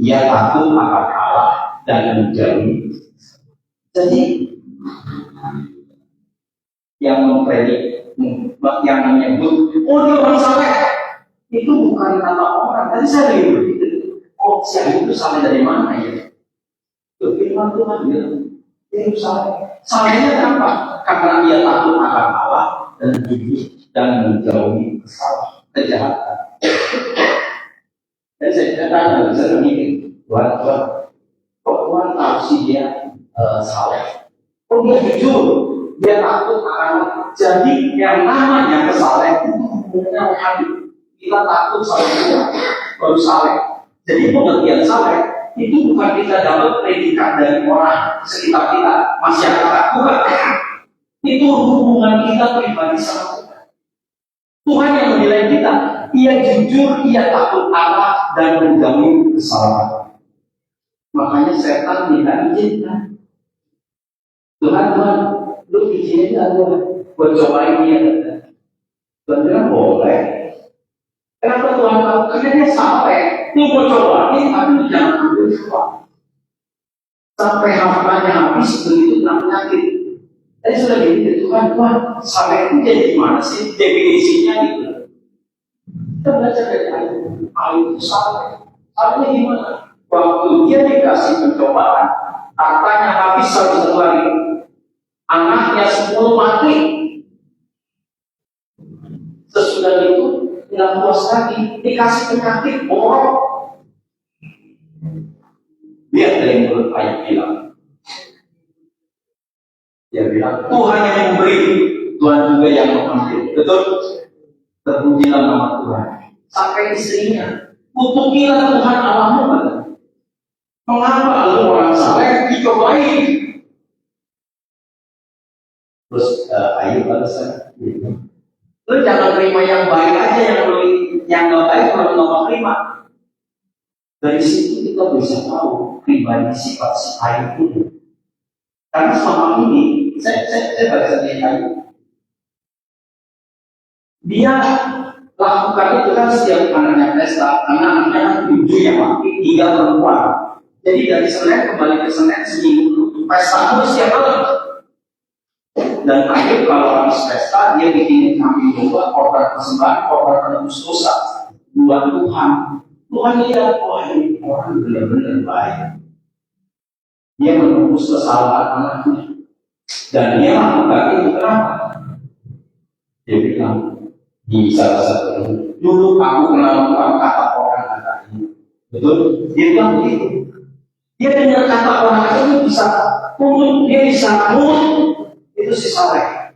ia takut akan Allah dan menjauhi. Jadi yang mempredik, yang menyebut, oh dia orang saleh, itu bukan kata orang. Tadi saya lihat begitu. Oh si Ayub itu saleh dari mana ya? Firman Tuhan bilang. Salahnya kenapa? Karena ia takut akan Allah dan jujur dan menjauhi kejahatan. Dan saya tanya, saya mikir, Tuhan, kok Tuhan tahu sih dia salah? Oh dia jujur, dia takut akan. Jadi yang namanya kesalahan itu hubungannya hati. Kita takut sama dia, baru salah. Jadi pengertian salah itu bukan kita dapat predikat dari orang sekitar kita, masyarakat, bukan. Itu hubungan kita pribadi sama Tuhan. Tuhan yang menilai kita, ia jujur, ia takut Allah dan menjauhi kesalahan. Makanya setan tidak izinkan. Tuhan, lu izinin aku buat cobain dia. Tuhan bilang boleh. Kenapa Tuhan tahu? Karena dia sampai lu mau cobain, tapi jangan ambil coba. Sampai hartanya habis begitu kena penyakit. Tadi sudah gitu, Tuhan, sampai itu jadi gimana sih definisinya gitu? Kita belajar dari Ayub itu sampai. Sampai gimana? Waktu dia dikasih pencobaan, hartanya habis satu hari, anaknya 10 mati. Sesudah itu tidak puas lagi, dikasih penyakit borok. Lihat dari mulut Ayub bilang. Dia bilang, Tuhan yang memberi, Tuhan juga yang mengambil. Betul? Terpujilah nama Tuhan. Sampai istrinya, kutukilah Tuhan Allahmu. Mengapa lu orang saleh dicobain? Terus ayo balasan. Lu jangan terima yang baik aja, yang nggak baik kalau nggak mau terima. Dari situ kita bisa tahu pribadi sifat si Ayub itu. Karena selama ini saya baca di Ayub, dia lakukan itu kan setiap anaknya pesta, karena anaknya kan 7 yang mati, 3 perempuan. Jadi dari Senin kembali ke Senin seminggu pesta terus setiap malam. Dan Ayub kalau habis pesta dia bikin kambing domba, korban persembahan, korban penebus dosa buat Tuhan. Tuhan lihat, wah ini orang benar-benar baik. Dia menembus kesalahan anaknya. Dan dia melakukan itu kenapa? Dia bilang di salah satu dulu aku kenal Tuhan kata orang kata ini. Betul? Dia bilang begitu. Dia dengar kata orang itu bisa untuk dia bisa itu si Saleh.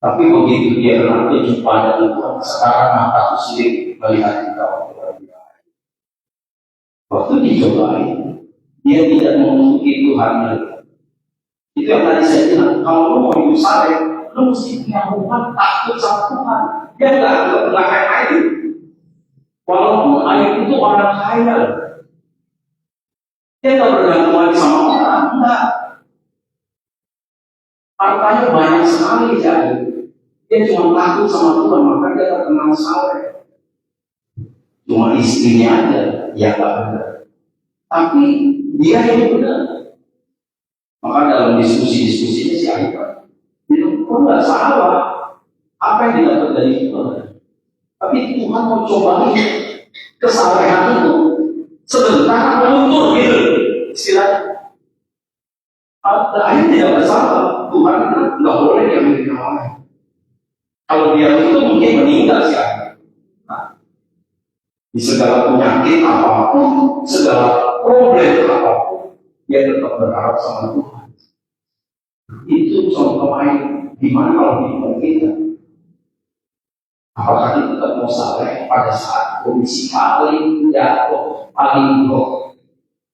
Tapi begitu dia pernah berjumpa dengan Tuhan, sekarang mata sulit melihat kita waktu dicobain, dia tidak memiliki Tuhan lagi. Itu yang tadi saya bilang, kalau lu mau hidup saleh, lu mesti punya hubungan takut sama Tuhan. Dia nggak kayak Ayub. Walaupun Ayub itu orang kaya, dia nggak bergantung lagi sama orang, enggak. Hartanya banyak sekali jadi. Dia cuma takut sama Tuhan, maka dia terkenal saleh. Cuma istrinya aja yang nggak benar. Tapi dia yang benar. Maka dalam diskusi-diskusinya si Ayub bilang, kok nggak salah? Apa yang didapat dari Tuhan? Tapi Tuhan mau cobain kesalehan itu sebentar meluntur gitu. Istilahnya. Ayub tidak bersalah. Tuhan nggak boleh dia meninggal orang. Kalau dia itu mungkin meninggal si Ayub. Di segala penyakit apapun, segala problem apapun, dia tetap berharap sama Tuhan. Itu contoh lain. Gimana kalau hidup kita? Apakah kita tetap mau saleh pada saat kondisi paling jatuh, paling buruk?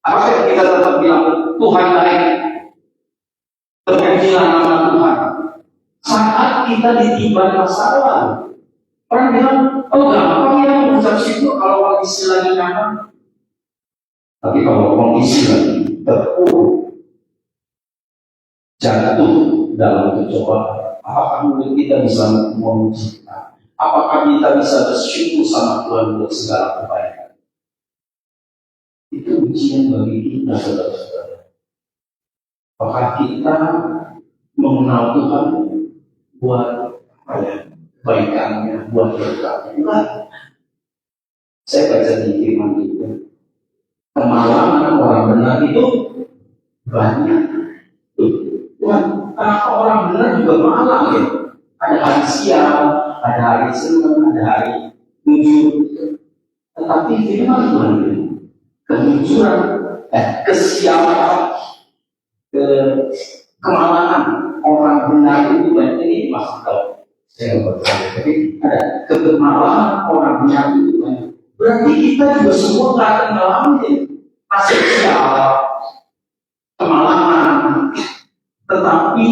Apakah kita tetap bilang Tuhan baik, terpujilah nama Tuhan? Saat kita ditimpa masalah, orang bilang, oh gampang ya mengucap syukur kalau kondisi lagi nyaman. Tapi kalau kondisi lagi terpuruk, jatuh dalam kecobaan, apakah mulut kita bisa memuji Tuhan? Apakah kita bisa bersyukur sama Tuhan untuk segala kebaikan? Itu ujian bagi kita, saudara-saudara. Apakah kita mengenal Tuhan buat kebaikannya, buat berkatnya? Enggak. Saya baca di firman itu, kemalangan orang benar itu banyak. Tuhan, kenapa orang benar juga malang ya? Ada hari sial, ada hari senang, ada hari jujur. Tetapi firman Tuhan kemunculan, kesialan, kemalangan orang benar itu banyak. Ini masuk ke saya nggak percaya. Tapi ada kemalangan orang benar itu banyak. Berarti kita juga semua nggak akan mengalami hasil sial, kemalangan. Tetapi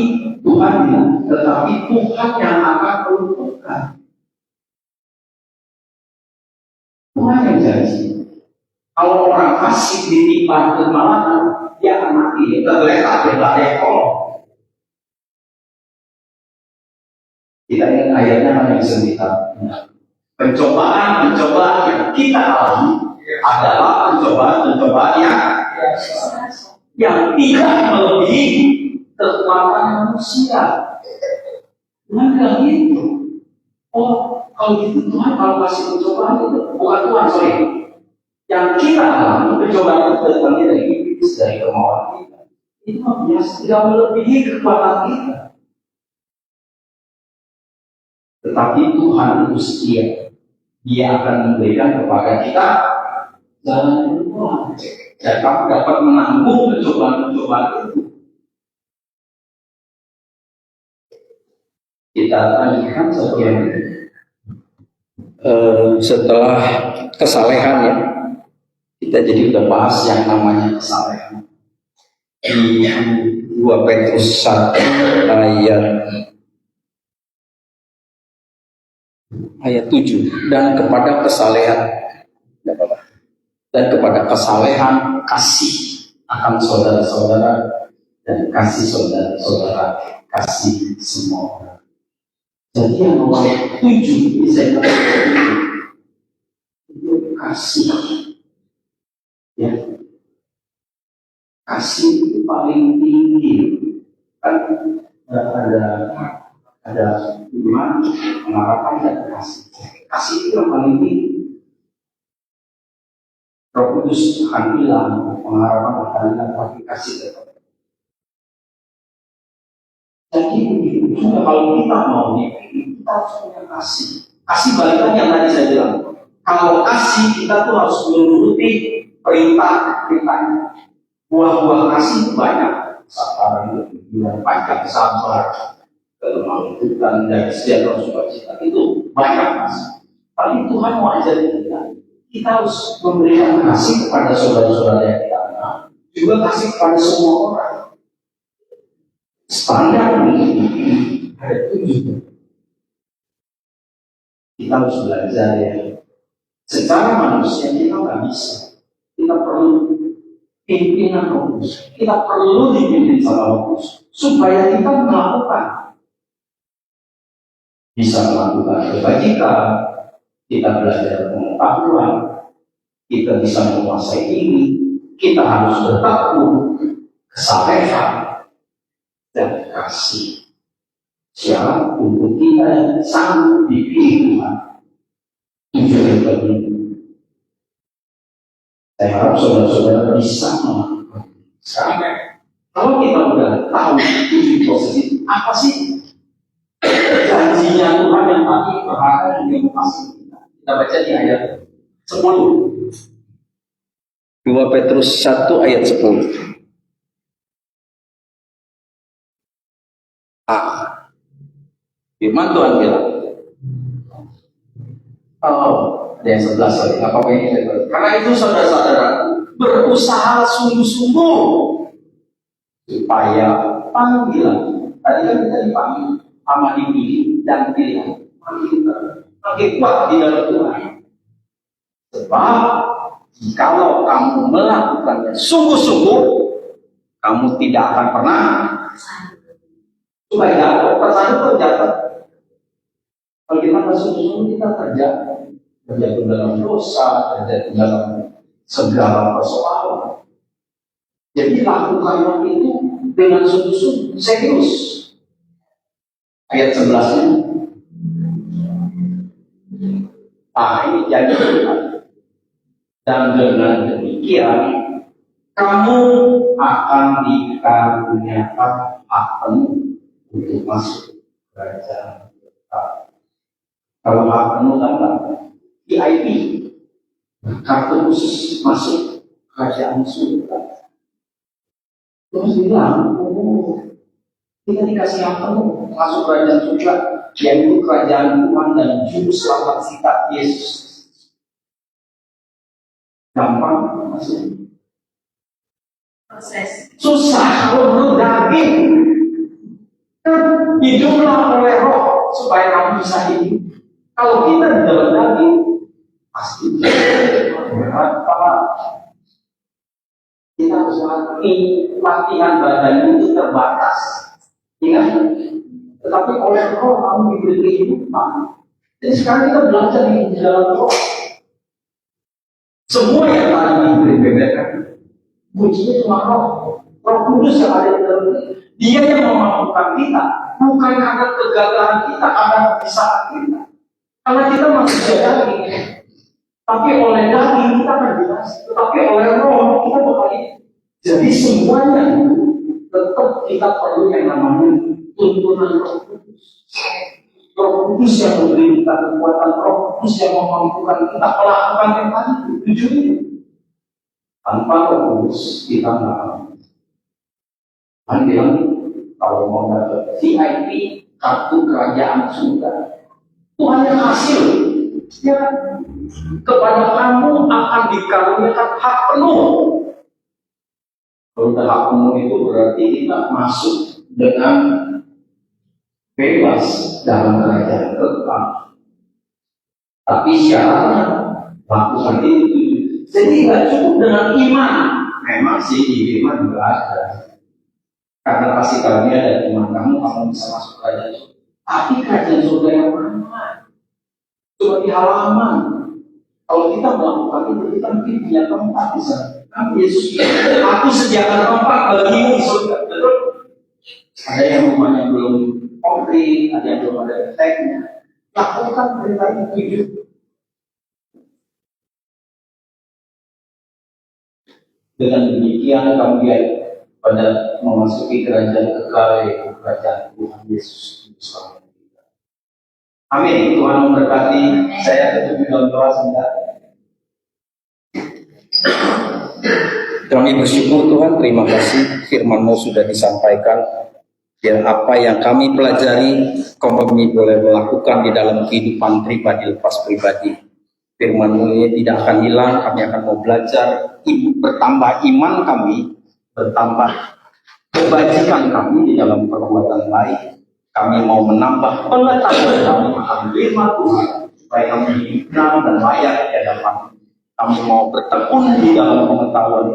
Tuhan bilang, tetapi Tuhan yang akan melumpuhkan. Tuhan yang janji. Kalau orang fasik ditimpa kemalangan, dia akan mati. Tergeletak, dia tak ekor. Kita ingat ayatnya yang sebentar. Pencobaan yang kita alami adalah pencobaan yang tidak melebihi kekuatan manusia. Tuhan bilang gitu. Oh, kalau gitu Tuhan kalau kasih pencobaan itu bukan Tuhan, sorry. Yang kita alami pencobaan itu datangnya dari iblis, dari kemauan kita. Itu biasa tidak melebihi kekuatan kita. Tetapi Tuhan itu setia. Dia akan memberikan kepada kita jalan yang keluar. Dan kamu dapat menanggung pencobaan itu. Kita lanjutkan sekian. Setelah kesalehan ya, kita jadi udah bahas yang namanya kesalehan. di 2 Petrus 1 ayat 7, dan kepada kesalehan, dan kepada kesalehan kasih akan saudara-saudara dan kasih saudara-saudara kasih semua orang. Jadi yang nomor 7 ini saya katakan itu kasih, ya, kasih itu paling tinggi kan. Ada iman, pengharapan, dan kasih. Kasih itu yang paling tinggi. Roh Kudus akan hilang, pengharapan akan hilang, tapi kasih tetap. Jadi begitu juga kalau kita mau dipilih, kita harus punya kasih. Kasih balikan yang tadi saya bilang. Kalau kasih, kita tuh harus menuruti perintah-perintahnya. Buah-buah kasih itu banyak. Sabaran, kegiatan, pajak, sabar, kelembutan, dan kesetiaan, sukacita, itu banyak kasih. Tapi Tuhan mau ajar kita harus memberikan kasih kepada saudara-saudara yang kita kenal, juga kasih kepada semua orang. Standar ini ada 7. Kita harus belajar, ya. Secara manusia kita nggak bisa. Kita perlu pimpinan Roh Kudus. Kita perlu dipimpin sama Roh Kudus supaya kita melakukan, bisa melakukan kebajikan, kita belajar pengetahuan, kita bisa menguasai diri, kita harus bertakwa, kesalehan, dan kasih. Syarat untuk kita yang sanggup dipilih Tuhan. Tujuan ini. Saya harap saudara-saudara bisa melakukan. Sekarang, kalau kita sudah tahu tujuan proses itu, apa sih janjinya Tuhan yang tadi berharap dia mengasihi kita? Kita baca di ayat 10. 2 Petrus 1 ayat 10. Firman Tuhan bilang, ada yang 11 lagi, nggak apa-apa ini. Karena itu saudara-saudara, berusaha sungguh-sungguh supaya panggilan, tadi kan kita dipanggil, sama dipilih dan pilihan, makin kuat di dalam Tuhan. Sebab kalau kamu melakukannya sungguh-sungguh, kamu tidak akan pernah supaya jatuh. Perasaan itu jatuh. Kalau kita sungguh-sungguh, kita terjatuh dalam dosa, terjatuh dalam segala persoalan. Jadi lakukanlah itu dengan sungguh-sungguh, serius. Ayat 11-nya. Ini jadi Tuhan. Dan dengan demikian kamu akan dikaruniakan hak penuh untuk masuk kerajaan Allah. Kalau hak penuh kan VIP, kartu khusus masuk kerajaan surga. Terus bilang, kita dikasih hak penuh masuk kerajaan surga, yaitu kerajaan Tuhan dan juru selamat kita Yesus. Gampang masuk. Proses. Susah kalau menurut daging. Hiduplah oleh Roh supaya kamu bisa hidup. Kalau kita di dalam daging, pasti berat. Kita harus latihan badan itu terbatas. Ingat, tetapi oleh Roh kamu diberi kehidupan. Jadi sekarang kita belajar di dalam Roh. Semua yang tadi diberi BBM, kuncinya cuma Roh. Roh Kudus yang ada di dalam kita. Dia yang memampukan kita, bukan karena kegagalan kita, karena kebiasaan kita. Karena kita manusia daging, tapi oleh daging kita akan jelas, tetapi oleh Roh kita bakal. Jadi semuanya itu tetap kita perlu yang namanya tuntunan Roh Kudus. Roh Kudus yang memberi kita kekuatan, Roh Kudus yang memampukan kita melakukan yang tadi tujuannya. Tanpa Roh Kudus kita nggak. Kan bilang kalau mau dapat VIP kartu kerajaan surga, Tuhan yang hasil, ya, kepada kamu akan dikaruniakan hak penuh Kalau udah hak penuh itu berarti kita masuk dengan bebas dalam kerajaan Allah. Tapi syaratnya lakukan itu. Jadi nggak cukup dengan iman. Memang sih iman juga ada. Karena kasih karunia dan iman kamu bisa masuk kerajaan surga. Tapi kerajaan surga yang mana? Cuma di halaman. Kalau kita melakukan itu, kita mungkin punya tempat di sana. Kan Yesus bilang, aku sediakan tempat bagimu di surga. Betul? Ada yang rumahnya belum komplit, ada yang belum ada efeknya. Lakukan perintah itu. Dengan demikian kamu pada memasuki kerajaan kekal, yaitu kerajaan Tuhan Yesus Kristus. Amin. Tuhan memberkati. Saya tutup dalam doa sebentar. Kami bersyukur Tuhan, terima kasih firman-Mu sudah disampaikan. Biar apa yang kami pelajari, kami boleh melakukan di dalam kehidupan pribadi lepas pribadi. Firman-Mu ini tidak akan hilang, kami akan mau belajar, bertambah iman kami, bertambah kebajikan kami di dalam perbuatan baik. Kami mau menambah pengetahuan kami akan firman Tuhan, supaya kami hidup dan layak di hadapan. Kami mau bertekun di dalam pengetahuan.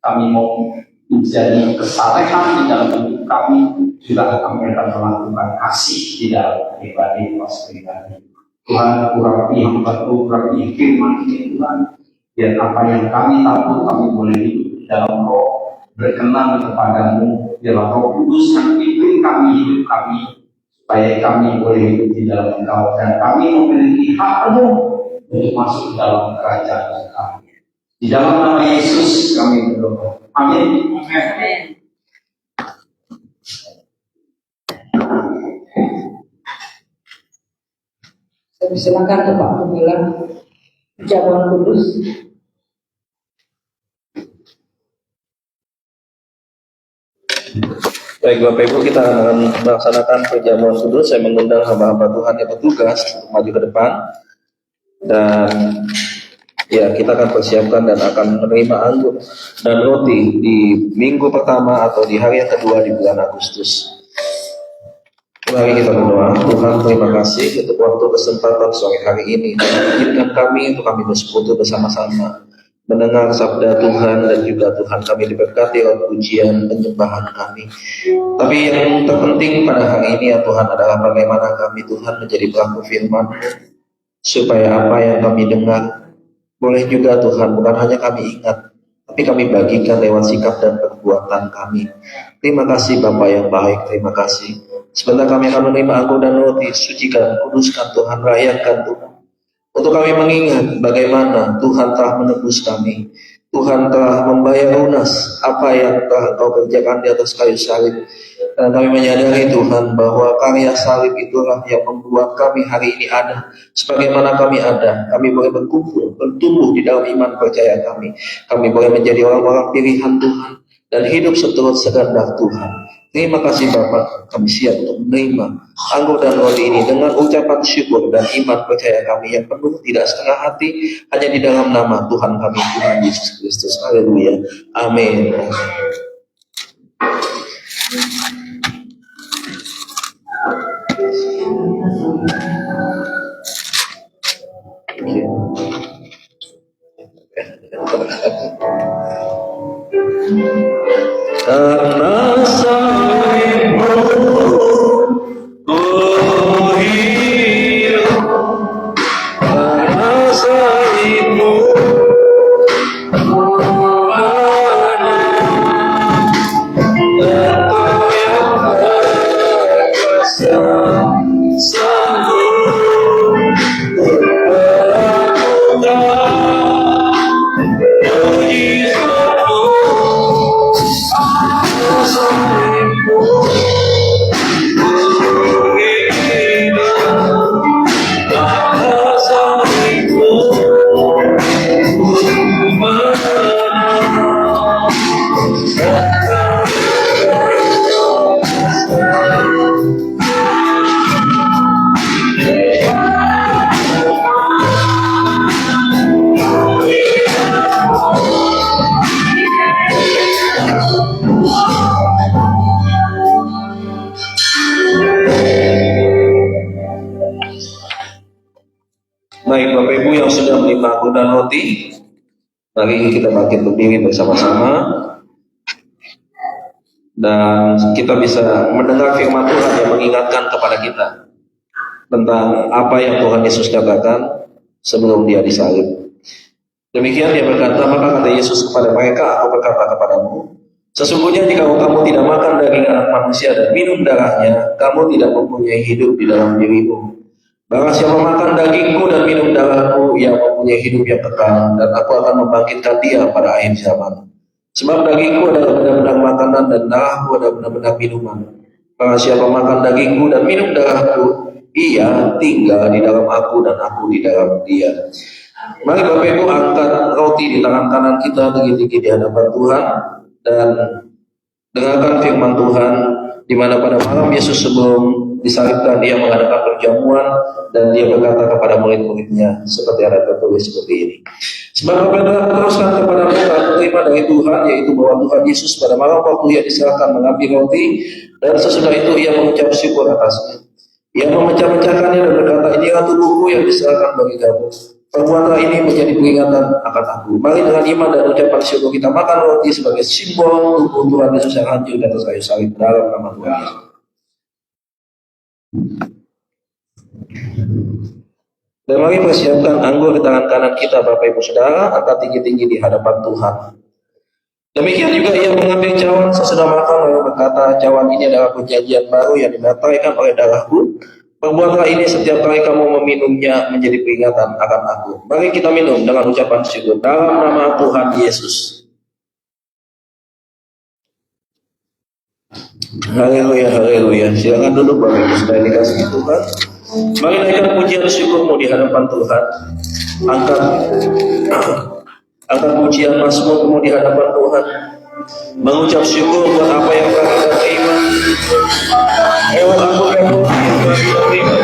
Kami mau menjadi kesalehan di dalam hidup kami. Juga kami akan melakukan kasih di dalam pribadi lepas pribadi. Tuhan, urapi hamba-Mu, urapi firman ini Tuhan. Biar apa yang kami tahu, kami boleh hidup di dalam roh, berkenan kepada-Mu. Biarlah Roh Kudus yang pimpin kami, hidup kami, supaya kami boleh hidup di dalam Engkau. Dan kami memiliki hak penuh untuk masuk dalam kerajaan kami. Di dalam nama Yesus kami berdoa. Amin. Amin. Saya silakan ke Pak Pemilang Jamuan Kudus. Baik Bapak Ibu, kita akan melaksanakan perjamuan kudus. Saya mengundang hamba-hamba Tuhan yang bertugas untuk maju ke depan. Dan ya, kita akan persiapkan dan akan menerima anggur dan roti di minggu pertama atau di hari yang kedua di bulan Agustus. Mari kita berdoa. Tuhan, terima kasih untuk waktu kesempatan sore hari ini. Izinkan kami untuk kami bersekutu bersama-sama, mendengar sabda Tuhan, dan juga Tuhan kami diberkati oleh pujian penyembahan kami. Tapi yang terpenting pada hari ini ya Tuhan adalah bagaimana kami Tuhan menjadi pelaku firman, supaya apa yang kami dengar boleh juga Tuhan bukan hanya kami ingat, tapi kami bagikan lewat sikap dan perbuatan kami. Terima kasih Bapa yang baik, terima kasih. Sebentar kami akan menerima anggur dan roti. Sucikan, kuduskan Tuhan, rayakan Tuhan. Untuk kami mengingat bagaimana Tuhan telah menebus kami. Tuhan telah membayar lunas apa yang telah Engkau kerjakan di atas kayu salib. Dan kami menyadari Tuhan bahwa karya salib itulah yang membuat kami hari ini ada. Sebagaimana kami ada, kami boleh berkumpul, bertumbuh di dalam iman percaya kami. Kami boleh menjadi orang-orang pilihan Tuhan dan hidup seturut sekehendak Tuhan. Terima kasih Bapak, kami siap untuk menerima anggur dan roti ini dengan ucapan syukur dan iman percaya kami yang penuh, tidak setengah hati, hanya di dalam nama Tuhan kami, Tuhan Yesus Kristus. Haleluya. Amin. Karena salibmu oh hidup, karena salibmu oh ada. Baik Bapak Ibu yang sudah menerima aku dan roti, mari kita bangkit berdiri bersama-sama dan kita bisa mendengar firman Tuhan yang mengingatkan kepada kita tentang apa yang Tuhan Yesus katakan sebelum dia disalib. Demikian dia berkata, maka kata Yesus kepada mereka, aku berkata kepadamu, sesungguhnya jika kamu tidak makan daging anak manusia dan minum darahnya, kamu tidak mempunyai hidup di dalam dirimu. Barang siapa makan dagingku dan minum darahku, ia mempunyai hidup yang kekal, dan aku akan membangkitkan dia pada akhir zaman. Sebab dagingku adalah benar-benar makanan dan darahku adalah benar-benar minuman. Barang siapa makan dagingku dan minum darahku, ia tinggal di dalam aku dan aku di dalam dia. Mari Bapak Ibu angkat roti di tangan kanan kita tinggi-tinggi di hadapan Tuhan dan dengarkan firman Tuhan, di mana pada malam Yesus sebelum disalibkan dia mengadakan perjamuan dan dia berkata kepada murid-muridnya seperti ada tertulis seperti ini. Sebab apa yang telah teruskan kepada mereka terima dari Tuhan, yaitu bahwa Tuhan Yesus pada malam waktu ia diserahkan mengambil roti dan sesudah itu ia mengucap syukur atasnya. Ia memecah-mecahkannya dan berkata, inilah tubuhku yang diserahkan bagi kamu. Perbuatlah ini menjadi peringatan akan aku. Mari dengan iman dan ucapan syukur kita makan roti sebagai simbol tubuh Tuhan Yesus yang hancur dan kayu salib dalam nama Tuhan Yesus. Dan mari persiapkan anggur di tangan kanan kita Bapak Ibu Saudara, angkat tinggi-tinggi di hadapan Tuhan. Demikian juga ia mengambil cawan sesudah makan lalu berkata, cawan ini adalah perjanjian baru yang dimeteraikan oleh darahku. Perbuatlah ini setiap kali kamu meminumnya menjadi peringatan akan aku. Mari kita minum dengan ucapan syukur dalam nama Tuhan Yesus. Haleluya, haleluya. Silakan duduk Bapak Ibu sudah dikasihi Tuhan. Mari naikkan pujian syukurmu di hadapan Tuhan. Angkat pujian mazmurmu di hadapan Tuhan. Mengucap syukur buat apa yang telah kita terima. Lewat aku yang terima.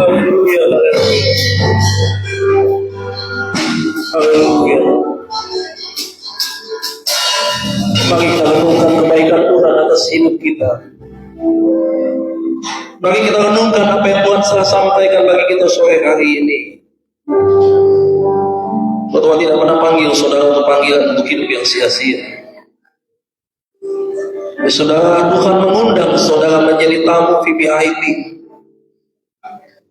Haleluya, haleluya. Haleluya. Mari kita renungkan kebaikan Tuhan atas hidup kita. Mari kita renungkan apa yang Tuhan telah sampaikan bagi kita sore hari ini. Tuhan tidak pernah panggil saudara untuk panggilan untuk hidup yang sia-sia. Saudara, Tuhan mengundang saudara menjadi tamu VIP.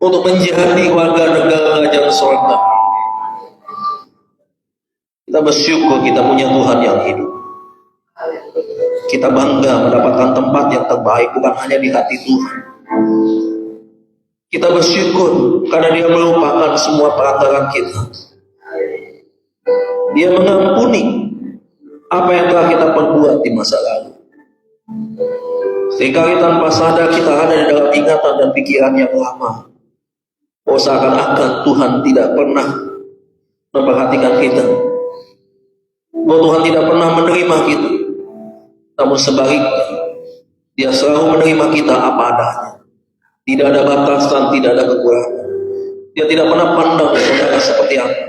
untuk menjadi warga negara kerajaan surga. Kita bersyukur kita punya Tuhan yang hidup. Kita bangga mendapatkan tempat yang terbaik bukan hanya di hati Tuhan. Kita bersyukur karena Dia melupakan semua perantaraan kita. Dia mengampuni apa yang telah kita perbuat di masa lalu. Seringkali tanpa sadar kita ada di dalam ingatan dan pikiran yang lama. Oh, seakan-akan Tuhan tidak pernah memperhatikan kita. Oh, Tuhan tidak pernah menerima kita. Namun sebaliknya, Dia selalu menerima kita apa adanya. Tidak ada batasan, tidak ada kekurangan. Dia tidak pernah pandang saudara seperti apa.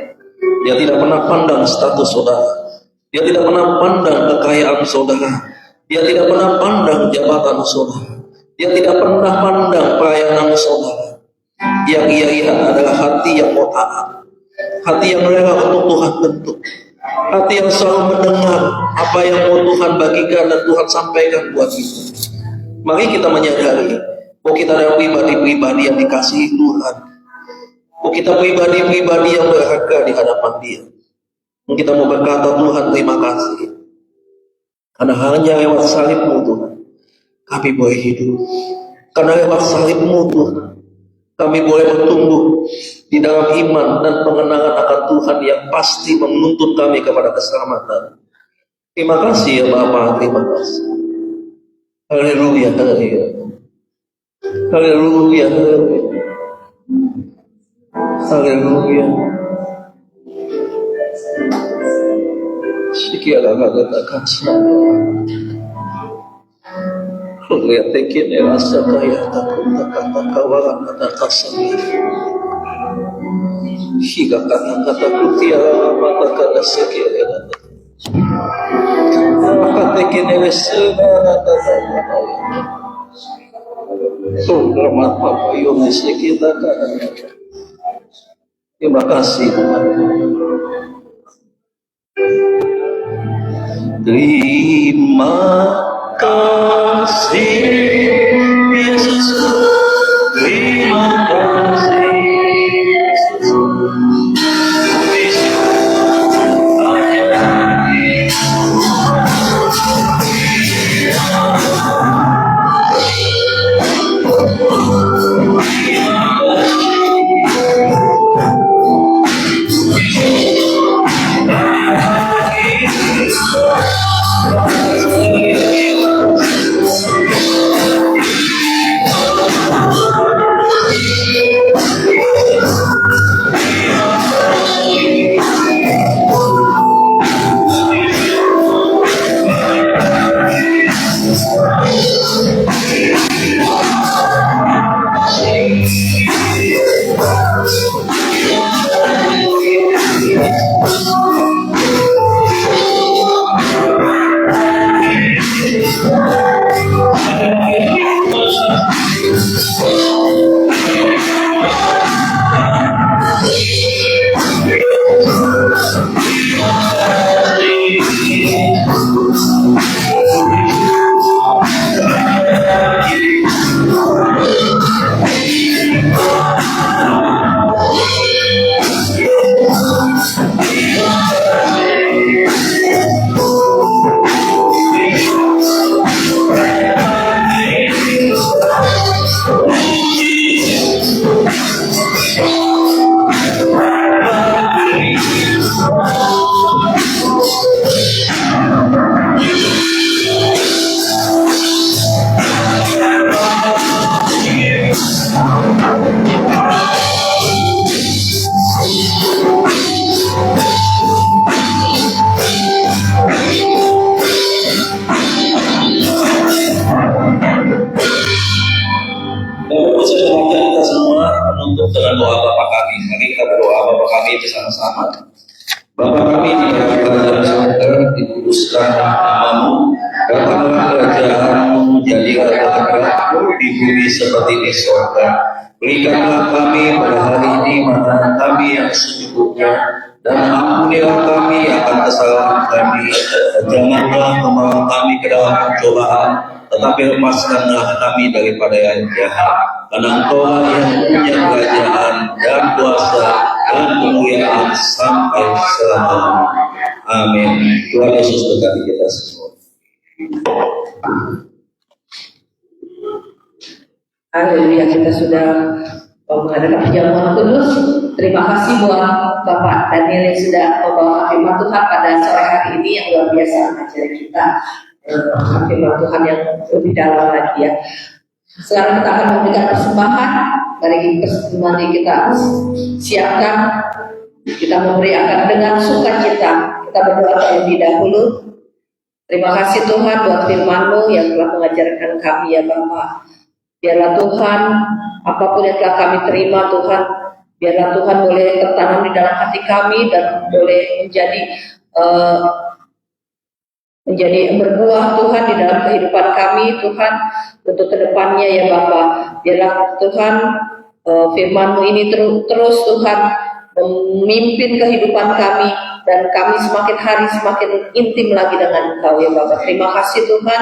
Dia tidak pernah pandang status saudara. Dia tidak pernah pandang kekayaan saudara. Dia tidak pernah pandang jabatan saudara. Dia tidak pernah pandang pelayanan saudara. Yang Ia lihat adalah hati yang mau taat, hati yang rela untuk Tuhan bentuk, hati yang selalu mendengar apa yang mau Tuhan bagikan dan Tuhan sampaikan buat kita. Mari kita menyadari bahwa kita adalah pribadi-pribadi yang dikasihi Tuhan. Bahwa kita pribadi-pribadi yang berharga di hadapan Dia. Kita mau berkata, Tuhan terima kasih. Karena hanya lewat salib-Mu Tuhan, kami boleh hidup. Karena lewat salib-Mu Tuhan, kami boleh bertumbuh di dalam iman dan pengenalan akan Tuhan yang pasti menuntun kami kepada keselamatan. Terima kasih ya Bapa, terima kasih. Haleluya, haleluya. Haleluya, haleluya. Haleluya. Sekian katakan saya. Lihat tekin rasa kaya takut kata kawalan kata kasih. Hingga kata tiara mata kata sekian kata. Maka tekin rasa kata kata. Selamat Bapak Yohanes kita kata. Terima kasih Tuhan. Terima kasih Yesus, terima kasih dengan doa Bapa kami. Mari kita berdoa Bapa kami bersama-sama. Bapa kami di dalam kerajaan surga, dikuduskan namamu, datanglah kerajaanmu, jadilah kehendakmu di bumi seperti di surga. Berikanlah kami pada hari ini makanan kami yang secukupnya, dan ampunilah kami akan kesalahan kami, dan janganlah membawa kami ke dalam pencobaan, tetapi lepaskanlah kami daripada yang jahat. Karena Engkau yang punya kerajaan dan kuasa dan kemuliaan sampai selama-lamanya. Amin. Tuhan Yesus berkati kita semua. Haleluya, kita sudah mengadakan perjamuan kudus. Terima kasih buat Bapak Daniel yang sudah membawa firman Tuhan pada sore hari ini yang luar biasa mengajar kita firman Tuhan yang lebih dalam lagi ya. Sekarang kita akan memberikan persembahan. Mari kita siapkan. Kita memberikan dengan sukacita. Kita berdoa terlebih dahulu. Terima kasih Tuhan buat firman-Mu yang telah mengajarkan kami ya Bapak. Biarlah Tuhan, apapun yang telah kami terima Tuhan, biarlah Tuhan boleh tertanam di dalam hati kami dan boleh menjadi berbuah Tuhan di dalam kehidupan kami Tuhan untuk kedepannya ya Bapak. Biarlah Tuhan firman-Mu ini terus Tuhan memimpin kehidupan kami dan kami semakin hari semakin intim lagi dengan Engkau ya Bapak. Terima kasih Tuhan,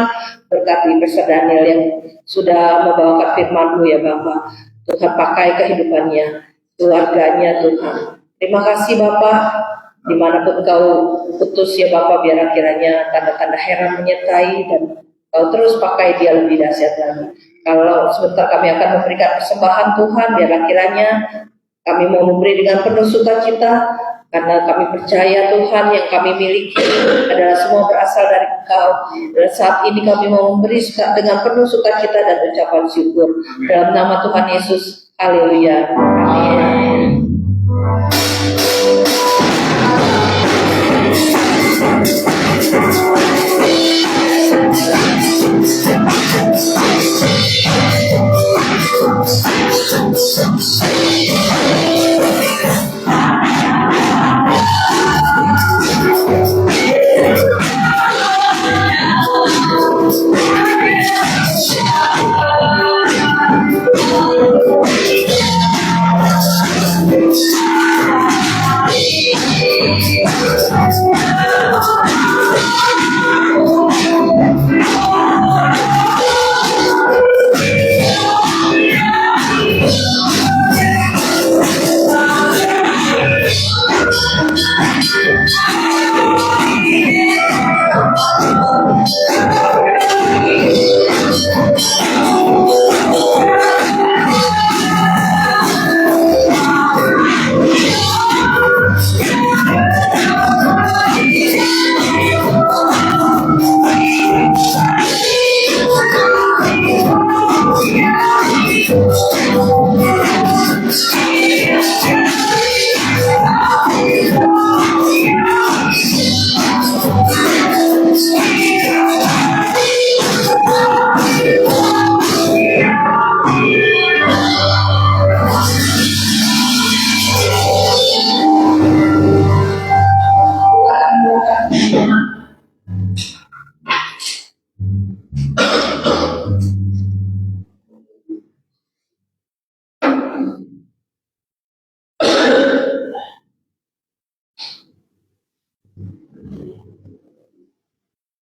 berkati Pastor Daniel yang sudah membawakan firman-Mu ya Bapak. Tuhan pakai kehidupannya, keluarganya Tuhan. Terima kasih Bapak, dimanapun Kau putus ya Bapak, biar kiranya tanda-tanda heran menyertai dan Kau terus pakai dia lebih dahsyat lagi. Kalau sebentar kami akan memberikan persembahan Tuhan, biarlah kiranya kami mau memberi dengan penuh sukacita karena kami percaya Tuhan yang kami miliki adalah semua berasal dari Engkau. Dan saat ini kami mau memberi dengan penuh sukacita dan ucapan syukur dalam nama Tuhan Yesus. Haleluya. Amin.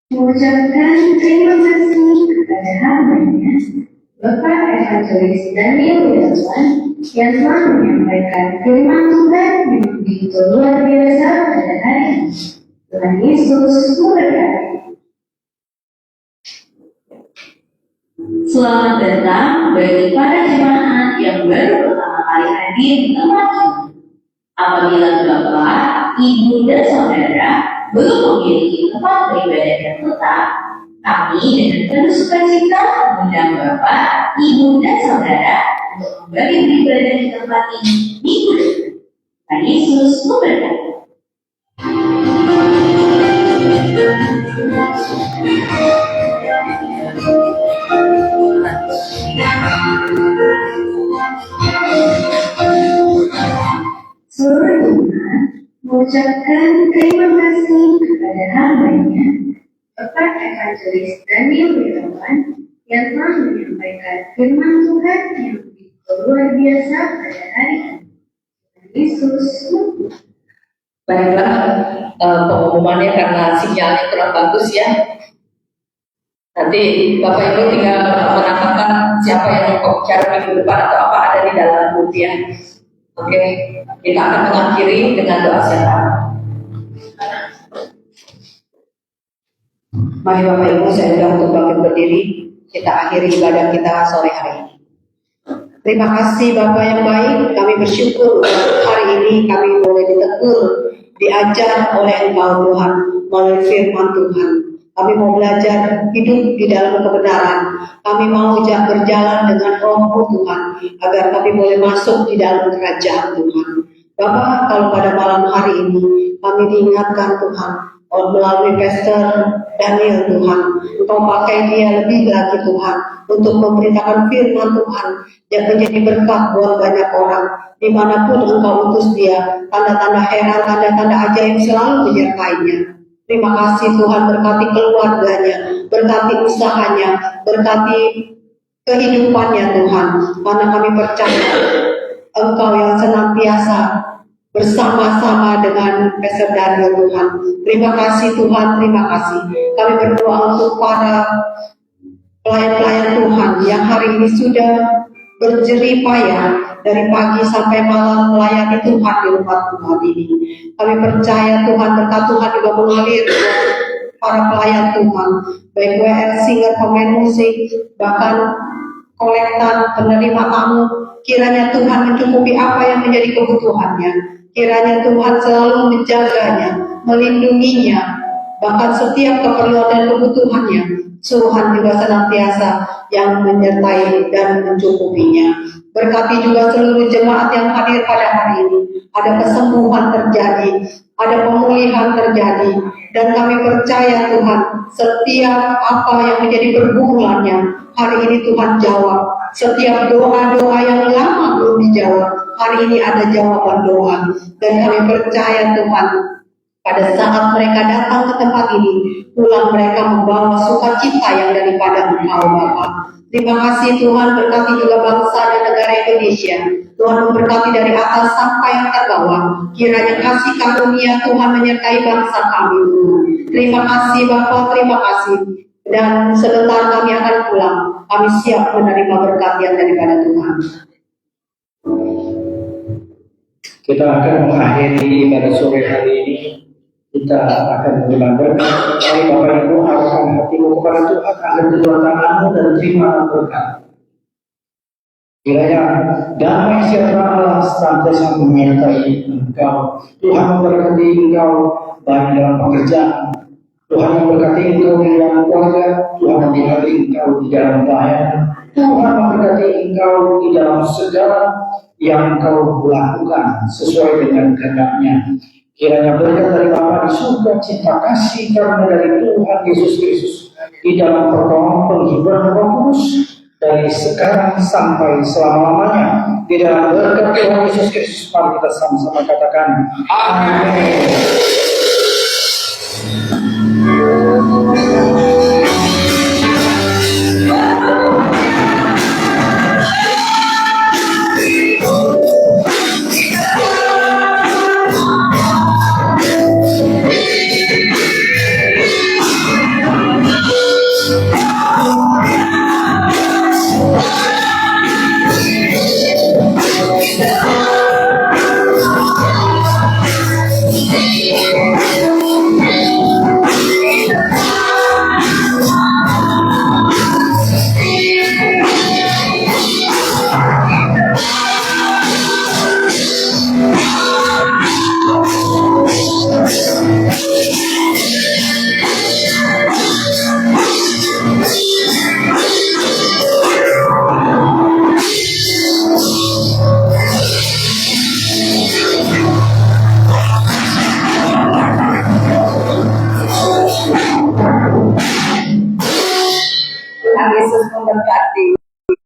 Mengucapkan terima kasih kepada hamba-Nya, Bapak Evangelis Daniel Wirawan yang telah menyampaikan firman Tuhan yang begitu luar biasa pada hari ini. Tuhan Yesus memberkati. Selamat datang bagi para jemaat yang baru pertama kali hadir di tempat ini. Apabila Bapak, Ibu, dan Saudara belum memiliki tempat beribadah yang tetap, kami dengan penuh sukacita mengundang Bapak, Ibu, dan Saudara untuk kembali beribadah di tempat ini minggu depan. Tuhan Yesus memberkati. Seluruh jemaat mengucapkan terima kasih kepada hamba-Nya, Bapak Evangelis Daniel Wirawan yang telah menyampaikan firman Tuhan yang begitu luar biasa pada hari ini. Yesus memberkati. Baiklah, pengumumannya karena sinyalnya kurang bagus ya. Nanti Bapak Ibu tinggal menambahkan siapa yang mau bicara minggu depan atau apa ada di dalam undian. Oke, kita akan mengakhiri dengan doa syafaat. Mari Bapak Ibu, saya undang untuk bangkit berdiri. Kita akhiri ibadah kita sore hari ini. Terima kasih Bapak yang baik. Kami bersyukur hari ini kami boleh ditegur, diajar oleh Engkau Tuhan melalui firman Tuhan. Kami mau belajar hidup di dalam kebenaran. Kami mau berjalan dengan Roh-Mu Tuhan agar kami boleh masuk di dalam kerajaan Tuhan. Bapak, kalau pada malam hari ini kami diingatkan Tuhan melalui Pastor Daniel Tuhan, Engkau pakai dia lebih lagi Tuhan untuk memberitakan firman Tuhan yang menjadi berkat buat banyak orang. Dimanapun Engkau utus dia, tanda-tanda heran, tanda-tanda ajaib selalu menyertainya. Terima kasih Tuhan, berkati keluarganya, berkati usahanya, berkati kehidupannya Tuhan. Karena kami percaya Engkau yang senantiasa bersama-sama dengan Pastor Daniel Tuhan. Terima kasih Tuhan, terima kasih. Kami berdoa untuk para pelayan-pelayan Tuhan yang hari ini sudah berjerih payah dari pagi sampai malam melayani Tuhan di rumah Tuhan ini. Kami percaya Tuhan, berkat Tuhan juga mengalir para pelayan Tuhan, baik WL, singer, pemain musik, bahkan kolektan, penerima tamu. Kiranya Tuhan mencukupi apa yang menjadi kebutuhannya. Kiranya Tuhan selalu menjaganya, melindunginya, bahkan setiap keperluan dan kebutuhannya. Tuhan juga senantiasa yang menyertai dan mencukupinya. Berkati juga seluruh jemaat yang hadir pada hari ini. Ada kesembuhan terjadi, ada pemulihan terjadi, dan kami percaya Tuhan, setiap apa yang menjadi pergumulannya hari ini Tuhan jawab. Setiap doa-doa yang lama belum dijawab, hari ini ada jawaban doa. Dan kami percaya Tuhan, pada saat mereka datang ke tempat ini, pulang mereka membawa sukacita yang daripada Engkau Bapa. Terima kasih Tuhan, berkati juga bangsa dan negara Indonesia. Tuhan memberkati dari atas sampai yang terbawah. Kiranya kasih karunia Tuhan menyertai bangsa kami. Terima kasih Bapa, terima kasih. Dan sebentar kami akan pulang. Kami siap menerima berkat yang daripada Tuhan. Kita akan mengakhiri pada sore hari ini. Kita akan beribadah. Mari Bapak Ibu arahkan hatimu kepada Tuhan, agar kedua tanganmu dan terima berkat. Kiranya damai sejahtera Allah senantiasa menyertai engkau. Tuhan memberkati engkau baik dalam pekerjaan. Tuhan memberkati engkau di dalam keluarga. Tuhan memberkati engkau di dalam pelayanan. Tuhan memberkati engkau di dalam segala yang engkau lakukan sesuai dengan kehendak-Nya. Kiranya berkat dari Bapa di surga, cinta kasih karena dari Tuhan Yesus Kristus di dalam pertolongan penghiburan Roh Kudus dari sekarang sampai selama-lamanya di dalam berkat Tuhan Yesus Kristus. Mari kita sama-sama katakan amin. Tuhan Yesus memberkati.